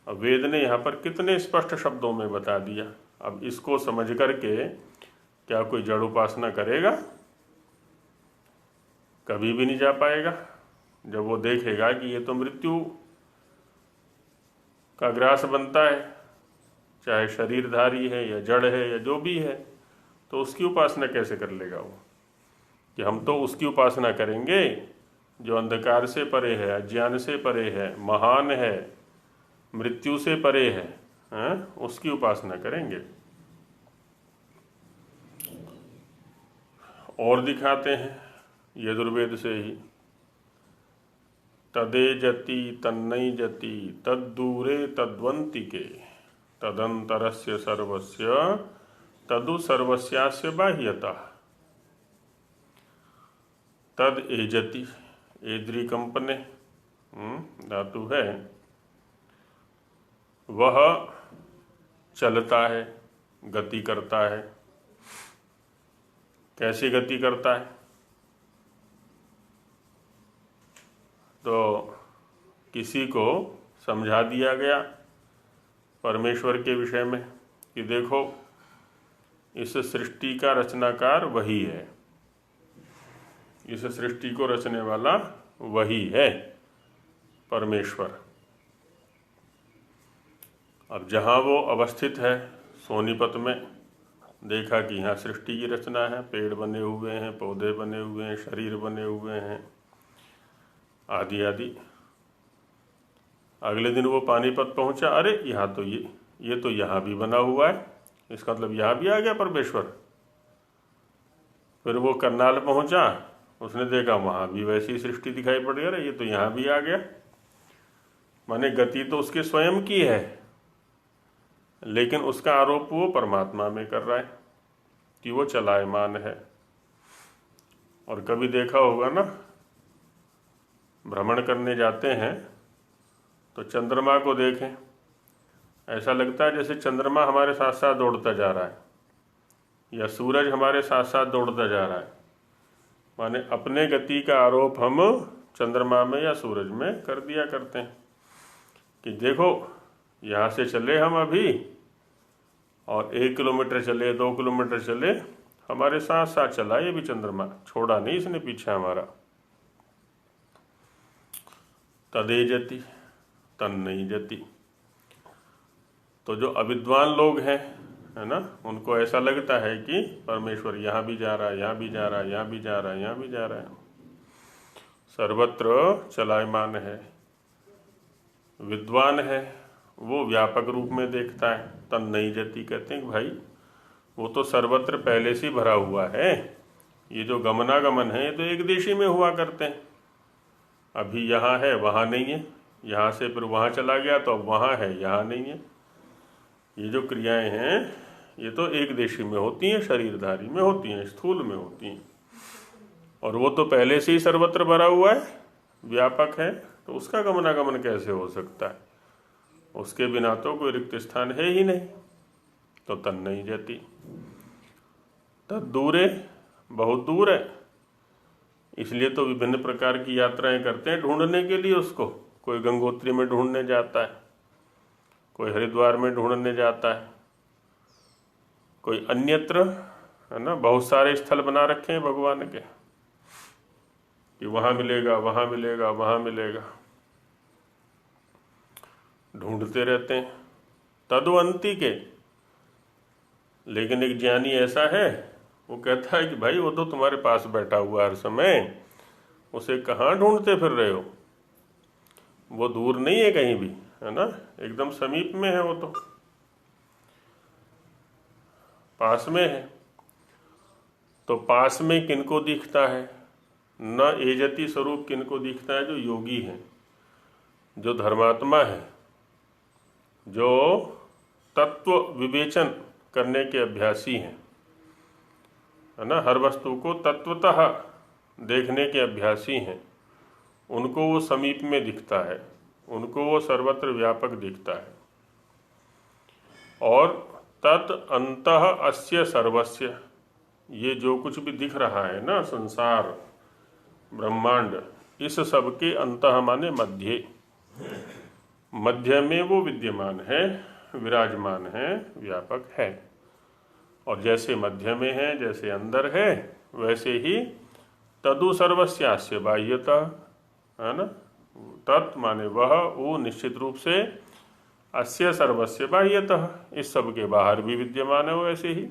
अब वेद ने यहाँ पर कितने स्पष्ट शब्दों में बता दिया। अब इसको समझ करके क्या कोई जड़ उपासना करेगा? कभी भी नहीं जा पाएगा। जब वो देखेगा कि ये तो मृत्यु का ग्रास बनता है, चाहे शरीरधारी है या जड़ है या जो भी है, तो उसकी उपासना कैसे कर लेगा वो? कि हम तो उसकी उपासना करेंगे जो अंधकार से परे है, अज्ञान से परे है, महान है, मृत्यु से परे है, उसकी उपासना करेंगे। और दिखाते हैं यजुर्वेद से ही, तदेजति तन्नैजति तद्दूरे तद्वंतिके तदंतरस्य सर्वस्य तदु सर्वस्यास्य बाह्यतः। तद एजति, एद्री कंपने धातु है, वह चलता है, गति करता है। कैसी गति करता है? तो किसी को समझा दिया गया परमेश्वर के विषय में कि देखो, इस सृष्टि का रचनाकार वही है, इस सृष्टि को रचने वाला वही है, परमेश्वर। अब जहाँ वो अवस्थित है सोनीपत में, देखा कि यहाँ सृष्टि की रचना है, पेड़ बने हुए हैं, पौधे बने हुए हैं, शरीर बने हुए हैं, आदि आदि। अगले दिन वो पानीपत पहुँचा, अरे यहाँ तो ये तो यहाँ भी बना हुआ है, इसका मतलब यहाँ भी आ गया परमेश्वर। फिर वो करनाल पहुँचा, उसने देखा वहाँ भी वैसी सृष्टि दिखाई पड़ गई, अरे ये तो यहाँ भी आ गया। माने गति तो उसके स्वयं की है, लेकिन उसका आरोप वो परमात्मा में कर रहा है कि वो चलायमान है। और कभी देखा होगा ना, भ्रमण करने जाते हैं तो चंद्रमा को देखें, ऐसा लगता है जैसे चंद्रमा हमारे साथ साथ दौड़ता जा रहा है या सूरज हमारे साथ साथ दौड़ता जा रहा है। माने अपने गति का आरोप हम चंद्रमा में या सूरज में कर दिया करते हैं कि देखो यहाँ से चले हम अभी, और 1 किलोमीटर चले, 2 किलोमीटर चले, हमारे साथ साथ चला ये भी चंद्रमा, छोड़ा नहीं इसने पीछे हमारा। तदेजति तन नहीं जति। तो जो अविद्वान लोग हैं, है ना, उनको ऐसा लगता है कि परमेश्वर यहाँ भी जा रहा है, यहाँ भी जा रहा है, यहाँ भी जा रहा है, यहाँ भी जा रहा है, सर्वत्र चलायमान है। विद्वान है वो व्यापक रूप में देखता है। तन नहीं जति कहते हैं कि भाई वो तो सर्वत्र पहले से भरा हुआ है, ये जो गमनागमन है ये तो एक देशी में हुआ करते हैं। अभी यहाँ है वहाँ नहीं है, यहाँ से फिर वहाँ चला गया तो अब वहाँ है यहाँ नहीं है। ये जो क्रियाएं हैं ये तो एक देशी में होती हैं, शरीरधारी में होती हैं, स्थूल में होती हैं, और वो तो पहले से ही सर्वत्र भरा हुआ है, व्यापक है, तो उसका गमनागमन कैसे हो सकता है? उसके बिना तो कोई रिक्त स्थान है ही नहीं। तो तन नहीं जाती। तद दूरे, बहुत दूर है, इसलिए तो विभिन्न प्रकार की यात्राएं करते हैं ढूंढने के लिए उसको। कोई गंगोत्री में ढूंढने जाता है, कोई हरिद्वार में ढूंढने जाता है, कोई अन्यत्र, है ना। बहुत सारे स्थल बना रखे हैं भगवान के कि वहाँ मिलेगा, वहाँ मिलेगा, वहाँ मिलेगा, ढूंढते रहते हैं तदवंती के। लेकिन एक ज्ञानी ऐसा है, वो कहता है कि भाई वो तो तुम्हारे पास बैठा हुआ हर समय, उसे कहाँ ढूंढते फिर रहे हो? वो दूर नहीं है कहीं भी, है ना, एकदम समीप में है, वो तो पास में है। तो पास में किनको दिखता है? न एजति स्वरूप किनको दिखता है? जो योगी है, जो धर्मात्मा है, जो तत्व विवेचन करने के अभ्यासी हैं, है ना, हर वस्तु को तत्वतः देखने के अभ्यासी हैं, उनको वो समीप में दिखता है, उनको वो सर्वत्र व्यापक दिखता है। और तत् अंतः अस्य सर्वस्य, ये जो कुछ भी दिख रहा है ना, संसार ब्रह्मांड, इस सब के अंतः माने मध्य, मध्य में वो विद्यमान है, विराजमान है, व्यापक है। और जैसे मध्य में है, जैसे अंदर है, वैसे ही तदु सर्वस्यास्य बाह्यता, है ना। तत् माने वह, वो निश्चित रूप से, अस्य सर्वस्य बाह्यतः, इस सब के बाहर भी विद्यमान है वो ऐसे ही।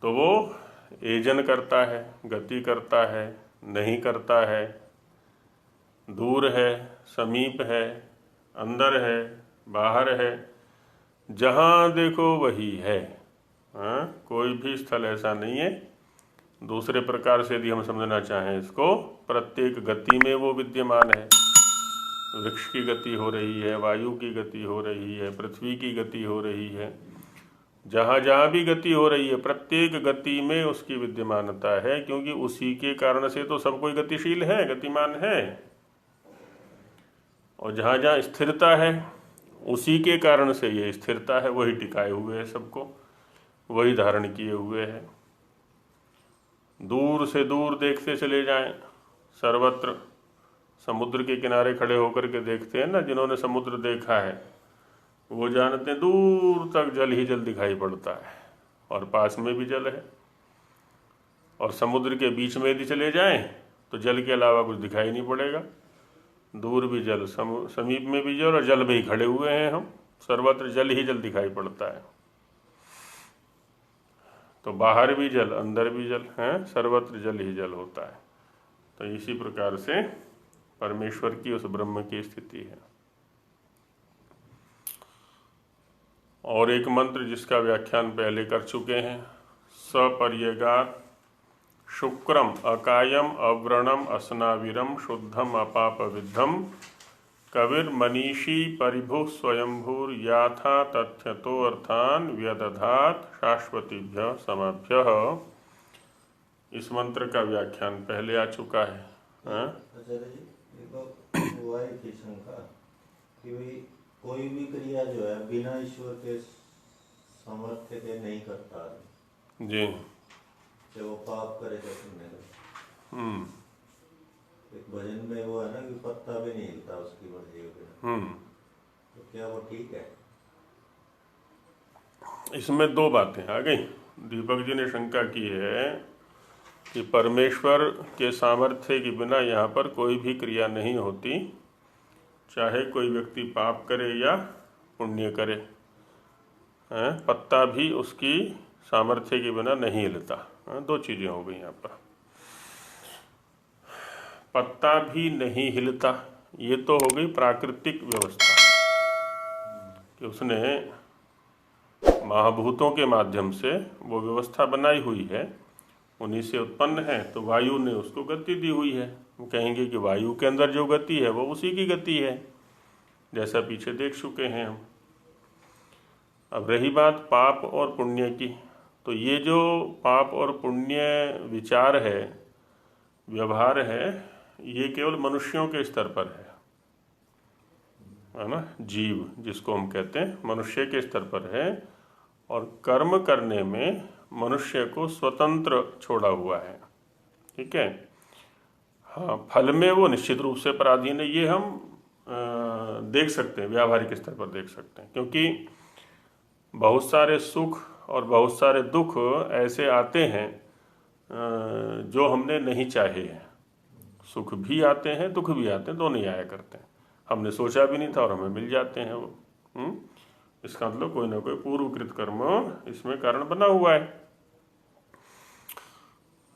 तो वो एजन करता है, गति करता है, नहीं करता है, दूर है, समीप है, अंदर है, बाहर है, जहाँ देखो वही है। हाँ, कोई भी स्थल ऐसा नहीं है। दूसरे प्रकार से यदि हम समझना चाहें इसको, प्रत्येक गति में वो विद्यमान है। वृक्ष की गति हो रही है, वायु की गति हो रही है, पृथ्वी की गति हो रही है, जहाँ जहाँ भी गति हो रही है, प्रत्येक गति में उसकी विद्यमानता है, क्योंकि उसी के कारण से तो सब कोई गतिशील है, गतिमान है। और जहाँ जहाँ स्थिरता है, उसी के कारण से ये स्थिरता है, वही टिकाए हुए है सबको, वही धारण किए हुए है। दूर से दूर देखते चले जाएं, सर्वत्र समुद्र के किनारे खड़े होकर के देखते हैं ना, जिन्होंने समुद्र देखा है वो जानते हैं दूर तक जल ही जल दिखाई पड़ता है, और पास में भी जल है। और समुद्र के बीच में यदि चले जाएं तो जल के अलावा कुछ दिखाई नहीं पड़ेगा। दूर भी जल, समीप में भी जल, और जल में ही खड़े हुए हैं हम, सर्वत्र जल ही जल दिखाई पड़ता है। तो बाहर भी जल अंदर भी जल है, सर्वत्र जल ही जल होता है। तो इसी प्रकार से परमेश्वर की उस ब्रह्म की स्थिति है। और एक मंत्र जिसका व्याख्यान पहले कर चुके हैं, सपर्यगात शुक्रम अकायम अव्रणम असनाविरम शुद्धम अपाप विद्धम कविर मनीषी परिभु स्वयंभूर याथा तथ्यतो अर्थान व्यदधात शाश्वतीभ्य समाभ्य। इस मंत्र का व्याख्यान पहले आ चुका है। आचार्य जी, देखो वो आई थी शंका कि भाई कोई भी क्रिया जो है बिना ईश्वर के सामर्थ्य के नहीं करता है जी। चाहे वो पाप करे चाहे पुण्य करे। एक भजन में वो है ना कि पत्ता भी नहीं हिलता उसकी मर्जी के बिना। तो क्या वो ठीक है? इसमें दो बातें आ गई। दीपक जी ने शंका की है कि परमेश्वर के सामर्थ्य के बिना यहाँ पर कोई भी क्रिया नहीं होती, चाहे कोई व्यक्ति पाप करे या पुण्य करे, पत्ता भी उसकी सामर्थ्य के बिना नहीं हिलता। दो चीज़ें हो गई यहाँ पर। पत्ता भी नहीं हिलता, ये तो हो गई प्राकृतिक व्यवस्था कि उसने महाभूतों के माध्यम से वो व्यवस्था बनाई हुई है, उन्हीं से उत्पन्न है। तो वायु ने उसको गति दी हुई है। वो कहेंगे कि वायु के अंदर जो गति है वो उसी की गति है, जैसा पीछे देख चुके हैं हम। अब रही बात पाप और पुण्य की, तो ये जो पाप और पुण्य विचार है, व्यवहार है, ये केवल मनुष्यों के स्तर पर है ना। जीव जिसको हम कहते हैं मनुष्य के स्तर पर है, और कर्म करने में मनुष्य को स्वतंत्र छोड़ा हुआ है। ठीक है। हाँ, फल में वो निश्चित रूप से पराधीन है, ये हम देख सकते हैं, व्यावहारिक स्तर पर देख सकते हैं। क्योंकि बहुत सारे सुख और बहुत सारे दुख ऐसे आते हैं जो हमने नहीं चाहे हैं। सुख भी आते हैं, दुख भी आते हैं, दोनों ही आया करते हैं। हमने सोचा भी नहीं था और हमें मिल जाते हैं वो। इसका मतलब कोई ना कोई पूर्वकृत कर्म इसमें कारण बना हुआ है।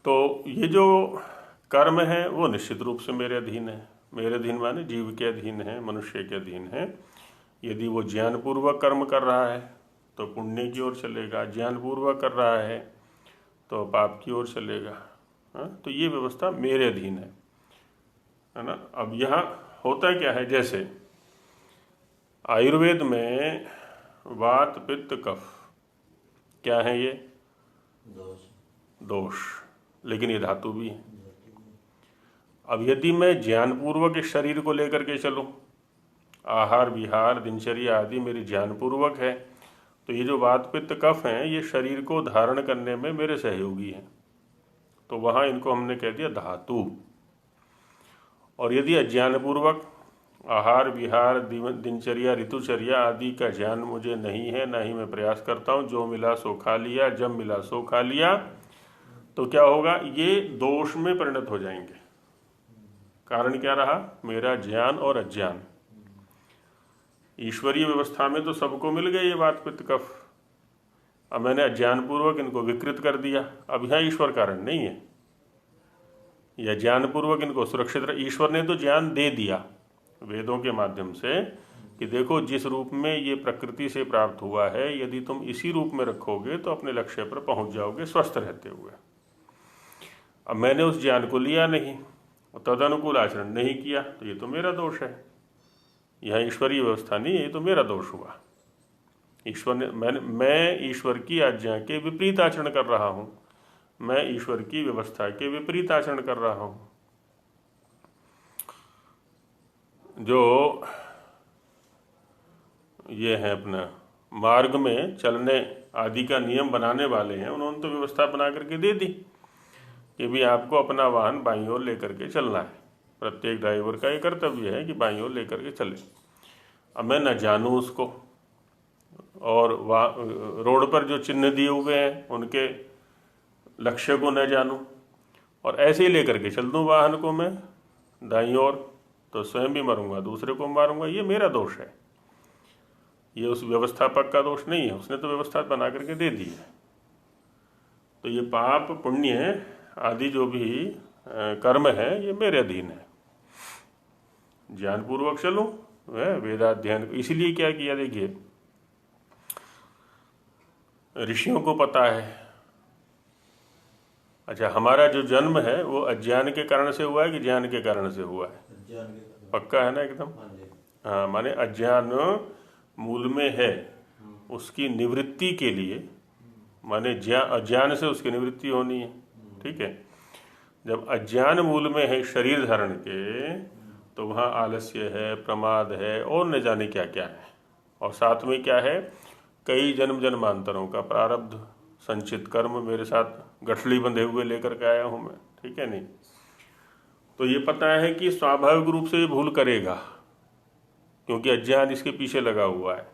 तो ये जो कर्म है वो निश्चित रूप से मेरे अधीन है। मेरे अधीन माने जीव के अधीन है, मनुष्य के अधीन है। यदि वो ज्ञानपूर्वक कर्म कर रहा है तो पुण्य की ओर चलेगा, ज्ञानपूर्वक कर रहा है तो पाप की ओर चलेगा। तो ये व्यवस्था मेरे अधीन है ना। अब यहाँ होता क्या है, जैसे आयुर्वेद में वात पित्त कफ क्या है, ये दोष, लेकिन ये धातु भी है। अब यदि मैं ज्ञानपूर्वक इस शरीर को लेकर के चलूं, आहार विहार दिनचर्या आदि मेरी ज्ञानपूर्वक है, तो ये जो वात पित्त कफ हैं ये शरीर को धारण करने में मेरे सहयोगी हैं। तो वहाँ इनको हमने कह दिया धातु। और यदि अज्ञानपूर्वक आहार विहार दिनचर्या ऋतुचर्या आदि का ज्ञान मुझे नहीं है, ना ही मैं प्रयास करता हूँ, जो मिला सो खा लिया, जब मिला सो खा लिया, तो क्या होगा, ये दोष में परिणत हो जाएंगे। कारण क्या रहा, मेरा ज्ञान और अज्ञान। ईश्वरीय व्यवस्था में तो सबको मिल गए ये वात पित्त कफ, अब मैंने अज्ञानपूर्वक इनको विकृत कर दिया। अब यहाँ ईश्वर कारण नहीं है, या ज्ञानपूर्वक इनको सुरक्षित ईश्वर ने तो ज्ञान दे दिया वेदों के माध्यम से कि देखो जिस रूप में ये प्रकृति से प्राप्त हुआ है, यदि तुम इसी रूप में रखोगे तो अपने लक्ष्य पर पहुंच जाओगे स्वस्थ रहते हुए। अब मैंने उस ज्ञान को लिया नहीं, तदनुकूल आचरण नहीं किया, तो ये तो मेरा दोष है। यह ईश्वरीय व्यवस्था नहीं है, ये तो मेरा दोष हुआ। ईश्वर ने मैं ईश्वर की आज्ञा के विपरीत आचरण कर रहा हूँ, मैं ईश्वर की व्यवस्था के विपरीत आचरण कर रहा हूँ। जो ये है अपना मार्ग में चलने आदि का नियम बनाने वाले हैं, उन्होंने तो व्यवस्था बना करके दे दी कि भी आपको अपना वाहन बाईं ओर लेकर के चलना है। प्रत्येक ड्राइवर का ये कर्तव्य है कि बाईं ओर लेकर के चले। अब मैं न जानूँ उसको, और रोड पर जो चिन्ह दिए हुए हैं उनके लक्ष्य को न जानूँ, और ऐसे ही लेकर के चल दूँ वाहन को मैं दाईं ओर, तो स्वयं भी मरूंगा, दूसरे को मारूंगा। ये मेरा दोष है, ये उस व्यवस्थापक का दोष नहीं है। उसने तो व्यवस्था बना करके दे दी है। तो ये पाप पुण्य आदि जो भी कर्म है ये मेरे अधीन है। ज्ञानपूर्वक चलूं वह वेदाध्ययन। इसीलिए क्या किया, देखिए ऋषियों को पता है, अच्छा हमारा जो जन्म है वो अज्ञान के कारण से हुआ है कि ज्ञान के कारण से हुआ है? अज्ञान के कारण। पक्का है ना एकदम? हाँ जी। हाँ, माने अज्ञान मूल में है, उसकी निवृत्ति के लिए माने अज्ञान से उसकी निवृत्ति होनी है। ठीक है, जब अज्ञान मूल में है शरीर धारण के, तो वहाँ आलस्य है, प्रमाद है और न जाने क्या क्या है। और साथ में क्या है, कई जन्म जन्मांतरों का प्रारब्ध संचित कर्म मेरे साथ गठड़ी बंधे हुए लेकर के आया हूँ मैं। ठीक है नहीं, तो ये पता है कि स्वाभाविक रूप से ये भूल करेगा, क्योंकि अज्ञान इसके पीछे लगा हुआ है।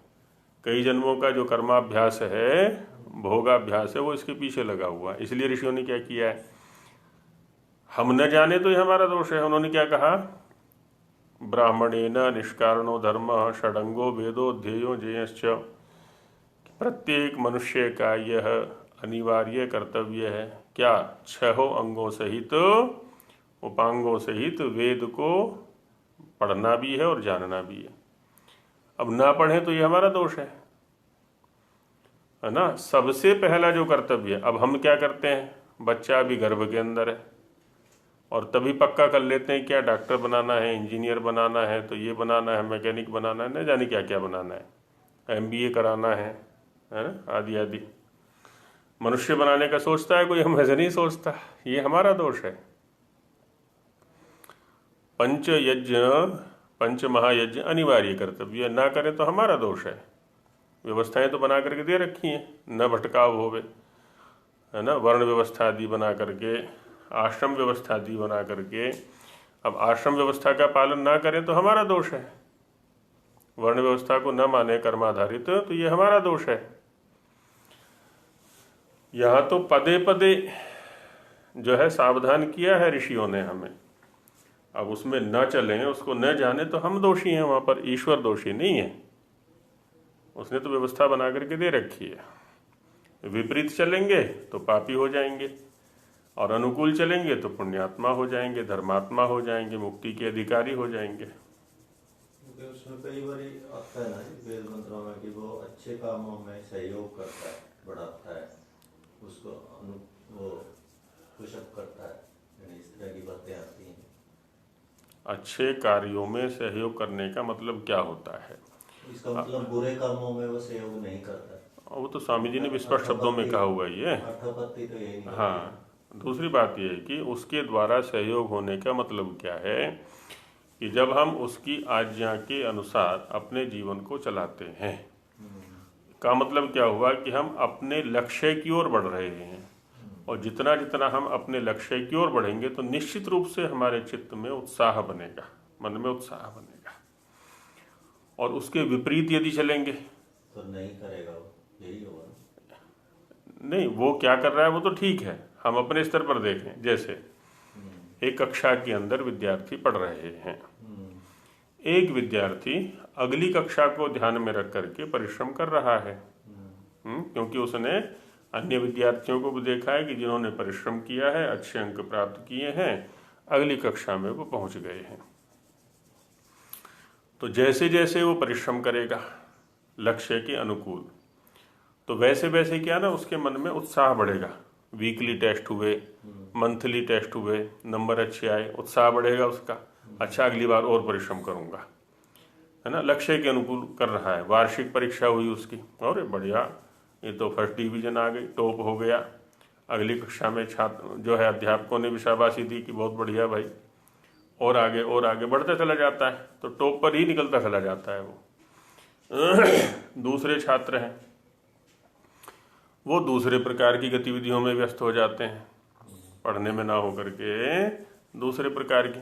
कई जन्मों का जो कर्माभ्यास है, भोगाभ्यास है, वो इसके पीछे लगा हुआ है। इसलिए ऋषियों ने क्या किया है, हम न जाने तो ये हमारा दोष है। उन्होंने क्या कहा, ब्राह्मणेन निष्कारणो धर्म षडंगो वेदो ध्येयो जेयश्च, प्रत्येक मनुष्य का यह अनिवार्य कर्तव्य है क्या, 6 अंगों सहित उपांगों सहित वेद को पढ़ना भी है और जानना भी है। अब ना पढ़े तो ये हमारा दोष है ना। सबसे पहला जो कर्तव्य, अब हम क्या करते हैं, बच्चा अभी गर्भ के अंदर है और तभी पक्का कर लेते हैं क्या डॉक्टर बनाना है, इंजीनियर बनाना है, तो ये बनाना है, मैकेनिक बनाना है, न जाने क्या क्या बनाना है, MBA कराना है ना, आदि आदि। मनुष्य बनाने का सोचता है कोई, हम ऐसे नहीं सोचता, ये हमारा दोष है। पंच महायज्ञ अनिवार्य कर्तव्य ना करें तो हमारा दोष है। व्यवस्थाएं तो बना करके दे रखी हैं, न भटकाव होवे, है ना, वर्ण व्यवस्था आदि बना करके, आश्रम व्यवस्था आदि बना करके। अब आश्रम व्यवस्था का पालन ना करें तो हमारा दोष है, वर्ण व्यवस्था को न माने कर्माधारित, तो ये हमारा दोष है। यहाँ तो पदे पदे जो है सावधान किया है ऋषियों ने हमें, अब उसमें न चलें, उसको न जाने तो हम दोषी हैं, वहाँ पर ईश्वर दोषी नहीं है। उसने तो व्यवस्था बना करके दे रखी है। विपरीत चलेंगे तो पापी हो जाएंगे और अनुकूल चलेंगे तो पुण्यात्मा हो जाएंगे, धर्मात्मा हो जाएंगे, मुक्ति के अधिकारी हो जाएंगे। उसमें कई बार आता है ना वेद मंत्रों में कि वो अच्छे कामों में सहयोग करता है, बढ़ाता है, उसको वो पुशअप करता है, यानी इस तरह की बातें आती हैं। अच्छे कार्यों में सहयोग करने का मतलब क्या होता है? इसका मतलब बुरे कामों में वो सहयोग नहीं करता है। वो तो स्वामी जी ने भी स्पष्ट शब्दों में कहा हुआ ये। अर्थापत्ति तो यही नहीं। हाँ, दूसरी बात यह है कि उसके द्वारा सहयोग होने का मतलब क्या है कि जब हम उसकी आज्ञा के अनुसार अपने जीवन को चलाते हैं, का मतलब क्या हुआ कि हम अपने लक्ष्य की ओर बढ़ रहे हैं। और जितना जितना हम अपने लक्ष्य की ओर बढ़ेंगे तो निश्चित रूप से हमारे चित्त में उत्साह बनेगा, मन में उत्साह बनेगा। और उसके विपरीत यदि चलेंगे तो नहीं करेगा वो, यही होगा। नहीं, वो क्या कर रहा है वो तो ठीक है, हम अपने स्तर पर देखें। जैसे एक कक्षा के अंदर विद्यार्थी पढ़ रहे हैं, एक विद्यार्थी अगली कक्षा को ध्यान में रख करके परिश्रम कर रहा है, क्योंकि उसने अन्य विद्यार्थियों को भी देखा है कि जिन्होंने परिश्रम किया है, अच्छे अंक प्राप्त किए हैं, अगली कक्षा में वो पहुंच गए हैं। तो जैसे जैसे वो परिश्रम करेगा लक्ष्य के अनुकूल, तो वैसे वैसे क्या ना उसके मन में उत्साह बढ़ेगा। वीकली टेस्ट हुए, मंथली टेस्ट हुए, नंबर अच्छे आए, उत्साह बढ़ेगा उसका, अच्छा अगली बार और परिश्रम करूंगा, है ना, लक्ष्य के अनुकूल कर रहा है। वार्षिक परीक्षा हुई उसकी, और बढ़िया, ये तो फर्स्ट डिवीजन आ गई, टॉप हो गया। अगली कक्षा में छात्र जो है अध्यापकों ने भी शाबाशी दी कि बहुत बढ़िया भाई, और आगे बढ़ता चला जाता है, तो टॉप पर ही निकलता चला जाता है वो। दूसरे छात्र हैं, वो दूसरे प्रकार की गतिविधियों में व्यस्त हो जाते हैं, पढ़ने में ना हो करके दूसरे प्रकार की।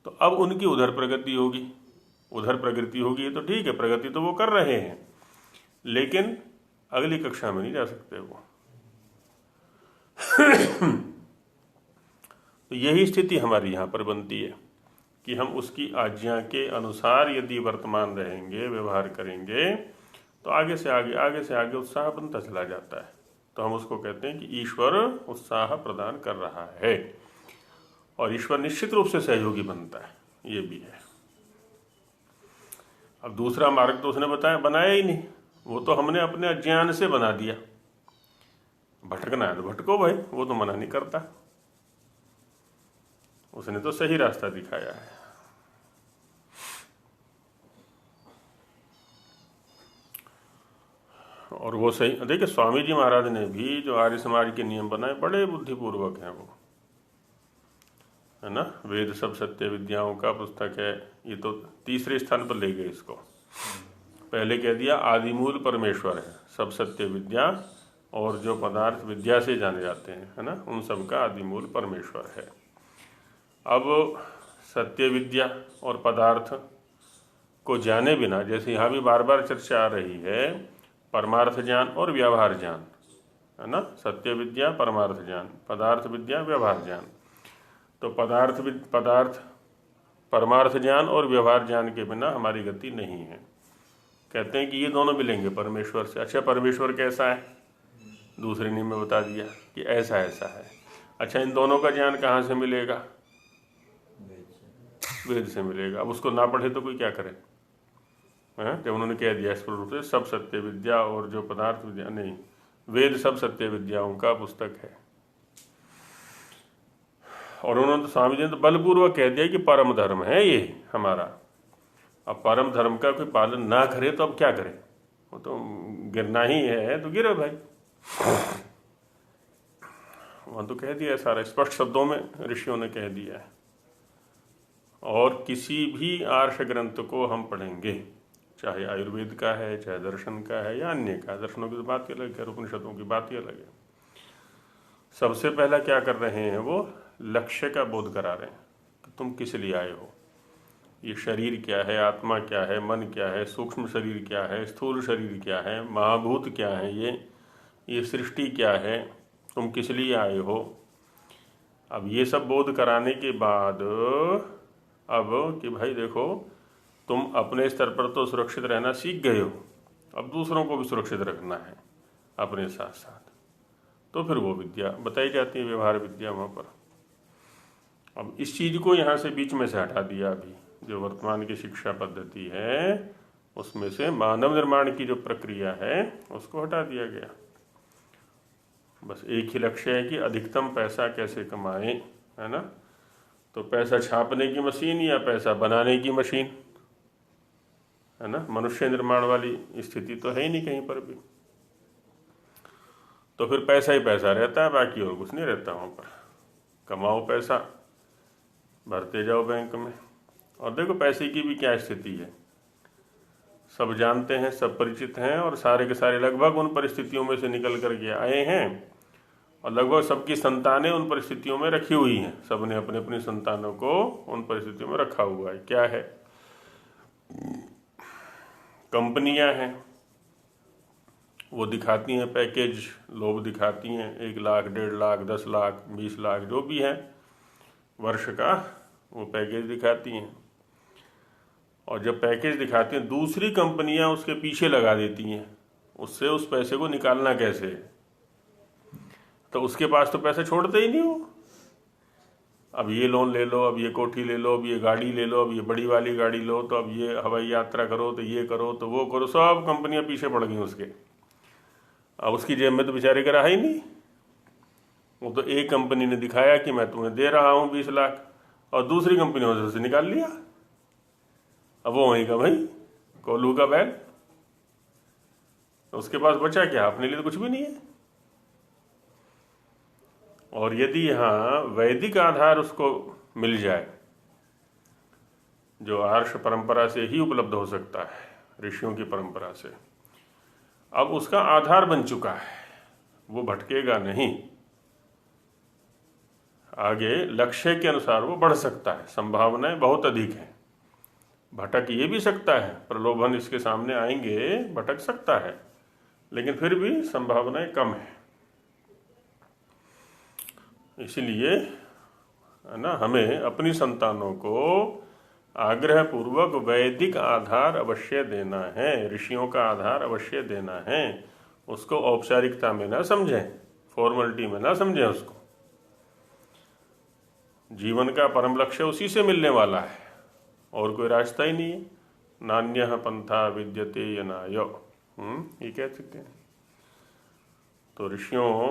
तो अब उनकी उधर प्रगति होगी, उधर प्रगति होगी, तो ठीक है, प्रगति तो वो कर रहे हैं, लेकिन अगली कक्षा में नहीं जा सकते वो। तो यही स्थिति हमारी यहाँ पर बनती है कि हम उसकी आज्ञा के अनुसार यदि वर्तमान रहेंगे, व्यवहार करेंगे, तो आगे से आगे उत्साह बनता चला जाता है। तो हम उसको कहते हैं कि ईश्वर उत्साह प्रदान कर रहा है, और ईश्वर निश्चित रूप से सहयोगी बनता है, ये भी है। अब दूसरा मार्ग तो उसने बनाया ही नहीं, वो तो हमने अपने अज्ञान से बना दिया। भटकना है तो भटको भाई, वो तो मना नहीं करता, उसने तो सही रास्ता दिखाया है। और वो सही, देखिए स्वामी जी महाराज ने भी जो आर्य समाज के नियम बनाए बड़े बुद्धिपूर्वक हैं वो, है ना। वेद सब सत्य विद्याओं का पुस्तक है, ये तो तीसरे स्थान पर ले गए इसको। पहले कह दिया आदिमूल परमेश्वर है, सब सत्य विद्या और जो पदार्थ विद्या से जाने जाते हैं, है ना, उन सब का आदिमूल परमेश्वर है। अब सत्य विद्या और पदार्थ को जाने बिना, जैसे यहाँ भी बार बार चर्चा आ रही है, परमार्थ ज्ञान और व्यवहार ज्ञान, है ना, सत्य विद्या परमार्थ ज्ञान, पदार्थ विद्या व्यवहार ज्ञान। तो पदार्थ परमार्थ ज्ञान और व्यवहार ज्ञान के बिना हमारी गति नहीं है। कहते हैं कि ये दोनों मिलेंगे परमेश्वर से। अच्छा, परमेश्वर कैसा है? दूसरे नियम में बता दिया कि ऐसा ऐसा है। अच्छा, इन दोनों का ज्ञान कहाँ से मिलेगा? वेद से मिलेगा। अब उसको ना पढ़े तो कोई क्या करे? जब उन्होंने कह दिया स्पष्ट रूप से सब सत्य विद्या और जो पदार्थ विद्या, नहीं, वेद सब सत्य विद्याओं का पुस्तक है। और उन्होंने तो स्वामी जी ने तो बलपूर्वक कह दिया कि परम धर्म है ये हमारा। अब परम धर्म का कोई पालन ना करे तो अब क्या करे? वो तो गिरना ही है तो गिरे भाई। वहाँ तो कह दिया सारा, स्पष्ट शब्दों में ऋषियों ने कह दिया है। और किसी भी आर्ष ग्रंथ को हम पढ़ेंगे, चाहे आयुर्वेद का है, चाहे दर्शन का है या अन्य का, दर्शनों की तो बात ही अलग है, उपनिषदों की बात ही अलग है। सबसे पहला क्या कर रहे हैं? वो लक्ष्य का बोध करा रहे हैं कि तुम किस लिए आए हो, ये शरीर क्या है, आत्मा क्या है, मन क्या है, सूक्ष्म शरीर क्या है, स्थूल शरीर क्या है, महाभूत क्या है, ये सृष्टि क्या है, तुम किस लिए आए हो। अब ये सब बोध कराने के बाद अब कि भाई देखो, तुम अपने स्तर पर तो सुरक्षित रहना सीख गए हो, अब दूसरों को भी सुरक्षित रखना है अपने साथ साथ। तो फिर वो विद्या बताई जाती है, व्यवहार विद्या वहाँ पर। अब इस चीज़ को यहाँ से बीच में से हटा दिया। अभी जो वर्तमान की शिक्षा पद्धति है उसमें से मानव निर्माण की जो प्रक्रिया है उसको हटा दिया गया। बस एक ही लक्ष्य है कि अधिकतम पैसा कैसे कमाएं, है ना। तो पैसा छापने की मशीन या पैसा बनाने की मशीन, है ना, मनुष्य निर्माण वाली स्थिति तो है ही नहीं कहीं पर भी। तो फिर पैसा ही पैसा रहता है, बाकी और कुछ नहीं रहता वहाँ पर। कमाओ पैसा, भरते जाओ बैंक में। और देखो पैसे की भी क्या स्थिति है, सब जानते हैं, सब परिचित हैं, और सारे के सारे लगभग उन परिस्थितियों में से निकल कर के आए हैं, और लगभग सबकी संतानें उन परिस्थितियों में रखी हुई हैं। सबने अपने अपनी संतानों को उन परिस्थितियों में रखा हुआ है। क्या है? कंपनियां हैं, वो दिखाती हैं पैकेज, लोग दिखाती हैं 1 लाख, 1.5 लाख, 10 लाख, 20 लाख, जो भी है वर्ष का, वो पैकेज दिखाती हैं। और जब पैकेज दिखाती हैं, दूसरी कंपनियां उसके पीछे लगा देती हैं, उससे उस पैसे को निकालना कैसे है। तो उसके पास तो पैसा छोड़ते ही नहीं हो। अब ये लोन ले लो, अब ये कोठी ले लो, अब ये गाड़ी ले लो, अब ये बड़ी वाली गाड़ी लो, तो अब ये हवाई यात्रा करो, तो ये करो, तो वो करो, सब कंपनियां पीछे पड़ गई उसके। अब उसकी जेब में तो बेचारे का रहा ही नहीं। वो तो एक कंपनी ने दिखाया कि मैं तुम्हें दे रहा हूँ 20 लाख, और दूसरी कंपनी ने उसे निकाल लिया। अब वो वहीं का भाई कोल्हू का बैल, तो उसके पास बचा क्या? अपने लिए तो कुछ भी नहीं है। और यदि यहाँ वैदिक आधार उसको मिल जाए, जो आर्ष परंपरा से ही उपलब्ध हो सकता है, ऋषियों की परंपरा से, अब उसका आधार बन चुका है, वो भटकेगा नहीं। आगे लक्ष्य के अनुसार वो बढ़ सकता है, संभावनाएं बहुत अधिक हैं। भटक ये भी सकता है, प्रलोभन इसके सामने आएंगे, भटक सकता है, लेकिन फिर भी संभावनाएं कम है। इसलिए है ना, हमें अपनी संतानों को आग्रह पूर्वक वैदिक आधार अवश्य देना है, ऋषियों का आधार अवश्य देना है। उसको औपचारिकता में ना समझें, फॉर्मेलिटी में ना समझें उसको। जीवन का परम लक्ष्य उसी से मिलने वाला है, और कोई रास्ता ही नहीं है। नान्यः पंथा विद्यते यनायो, ये कह सकते हैं। तो ऋषियों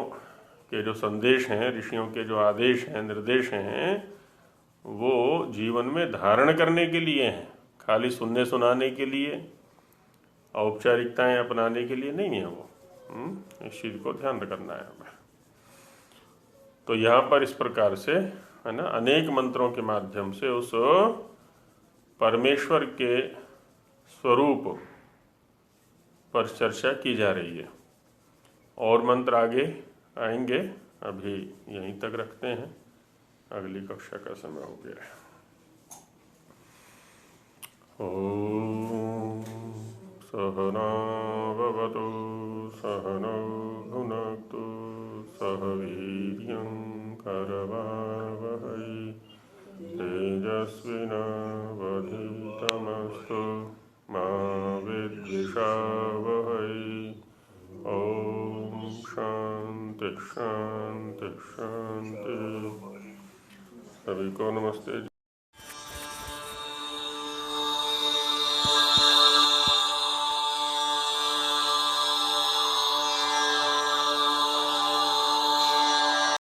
के जो संदेश हैं, ऋषियों के जो आदेश हैं, निर्देश हैं, वो जीवन में धारण करने के लिए हैं, खाली सुनने सुनाने के लिए, औपचारिकताएं अपनाने के लिए नहीं है वो। इस चीज़ को ध्यान रखना है हमें। तो यहाँ पर इस प्रकार से है ना, अनेक मंत्रों के माध्यम से उस परमेश्वर के स्वरूप पर चर्चा की जा रही है। और मंत्र आगे आएंगे, अभी यहीं तक रखते हैं, अगली कक्षा का समय हो गया है। ओम सहना भवतु सहनौ भुनक्तु सह वीर्यं करवावहै तेजस्विनावधीतमस्तु मा विद्विषावहै। ओम शांति शांति शांति। सभी को नमस्ते।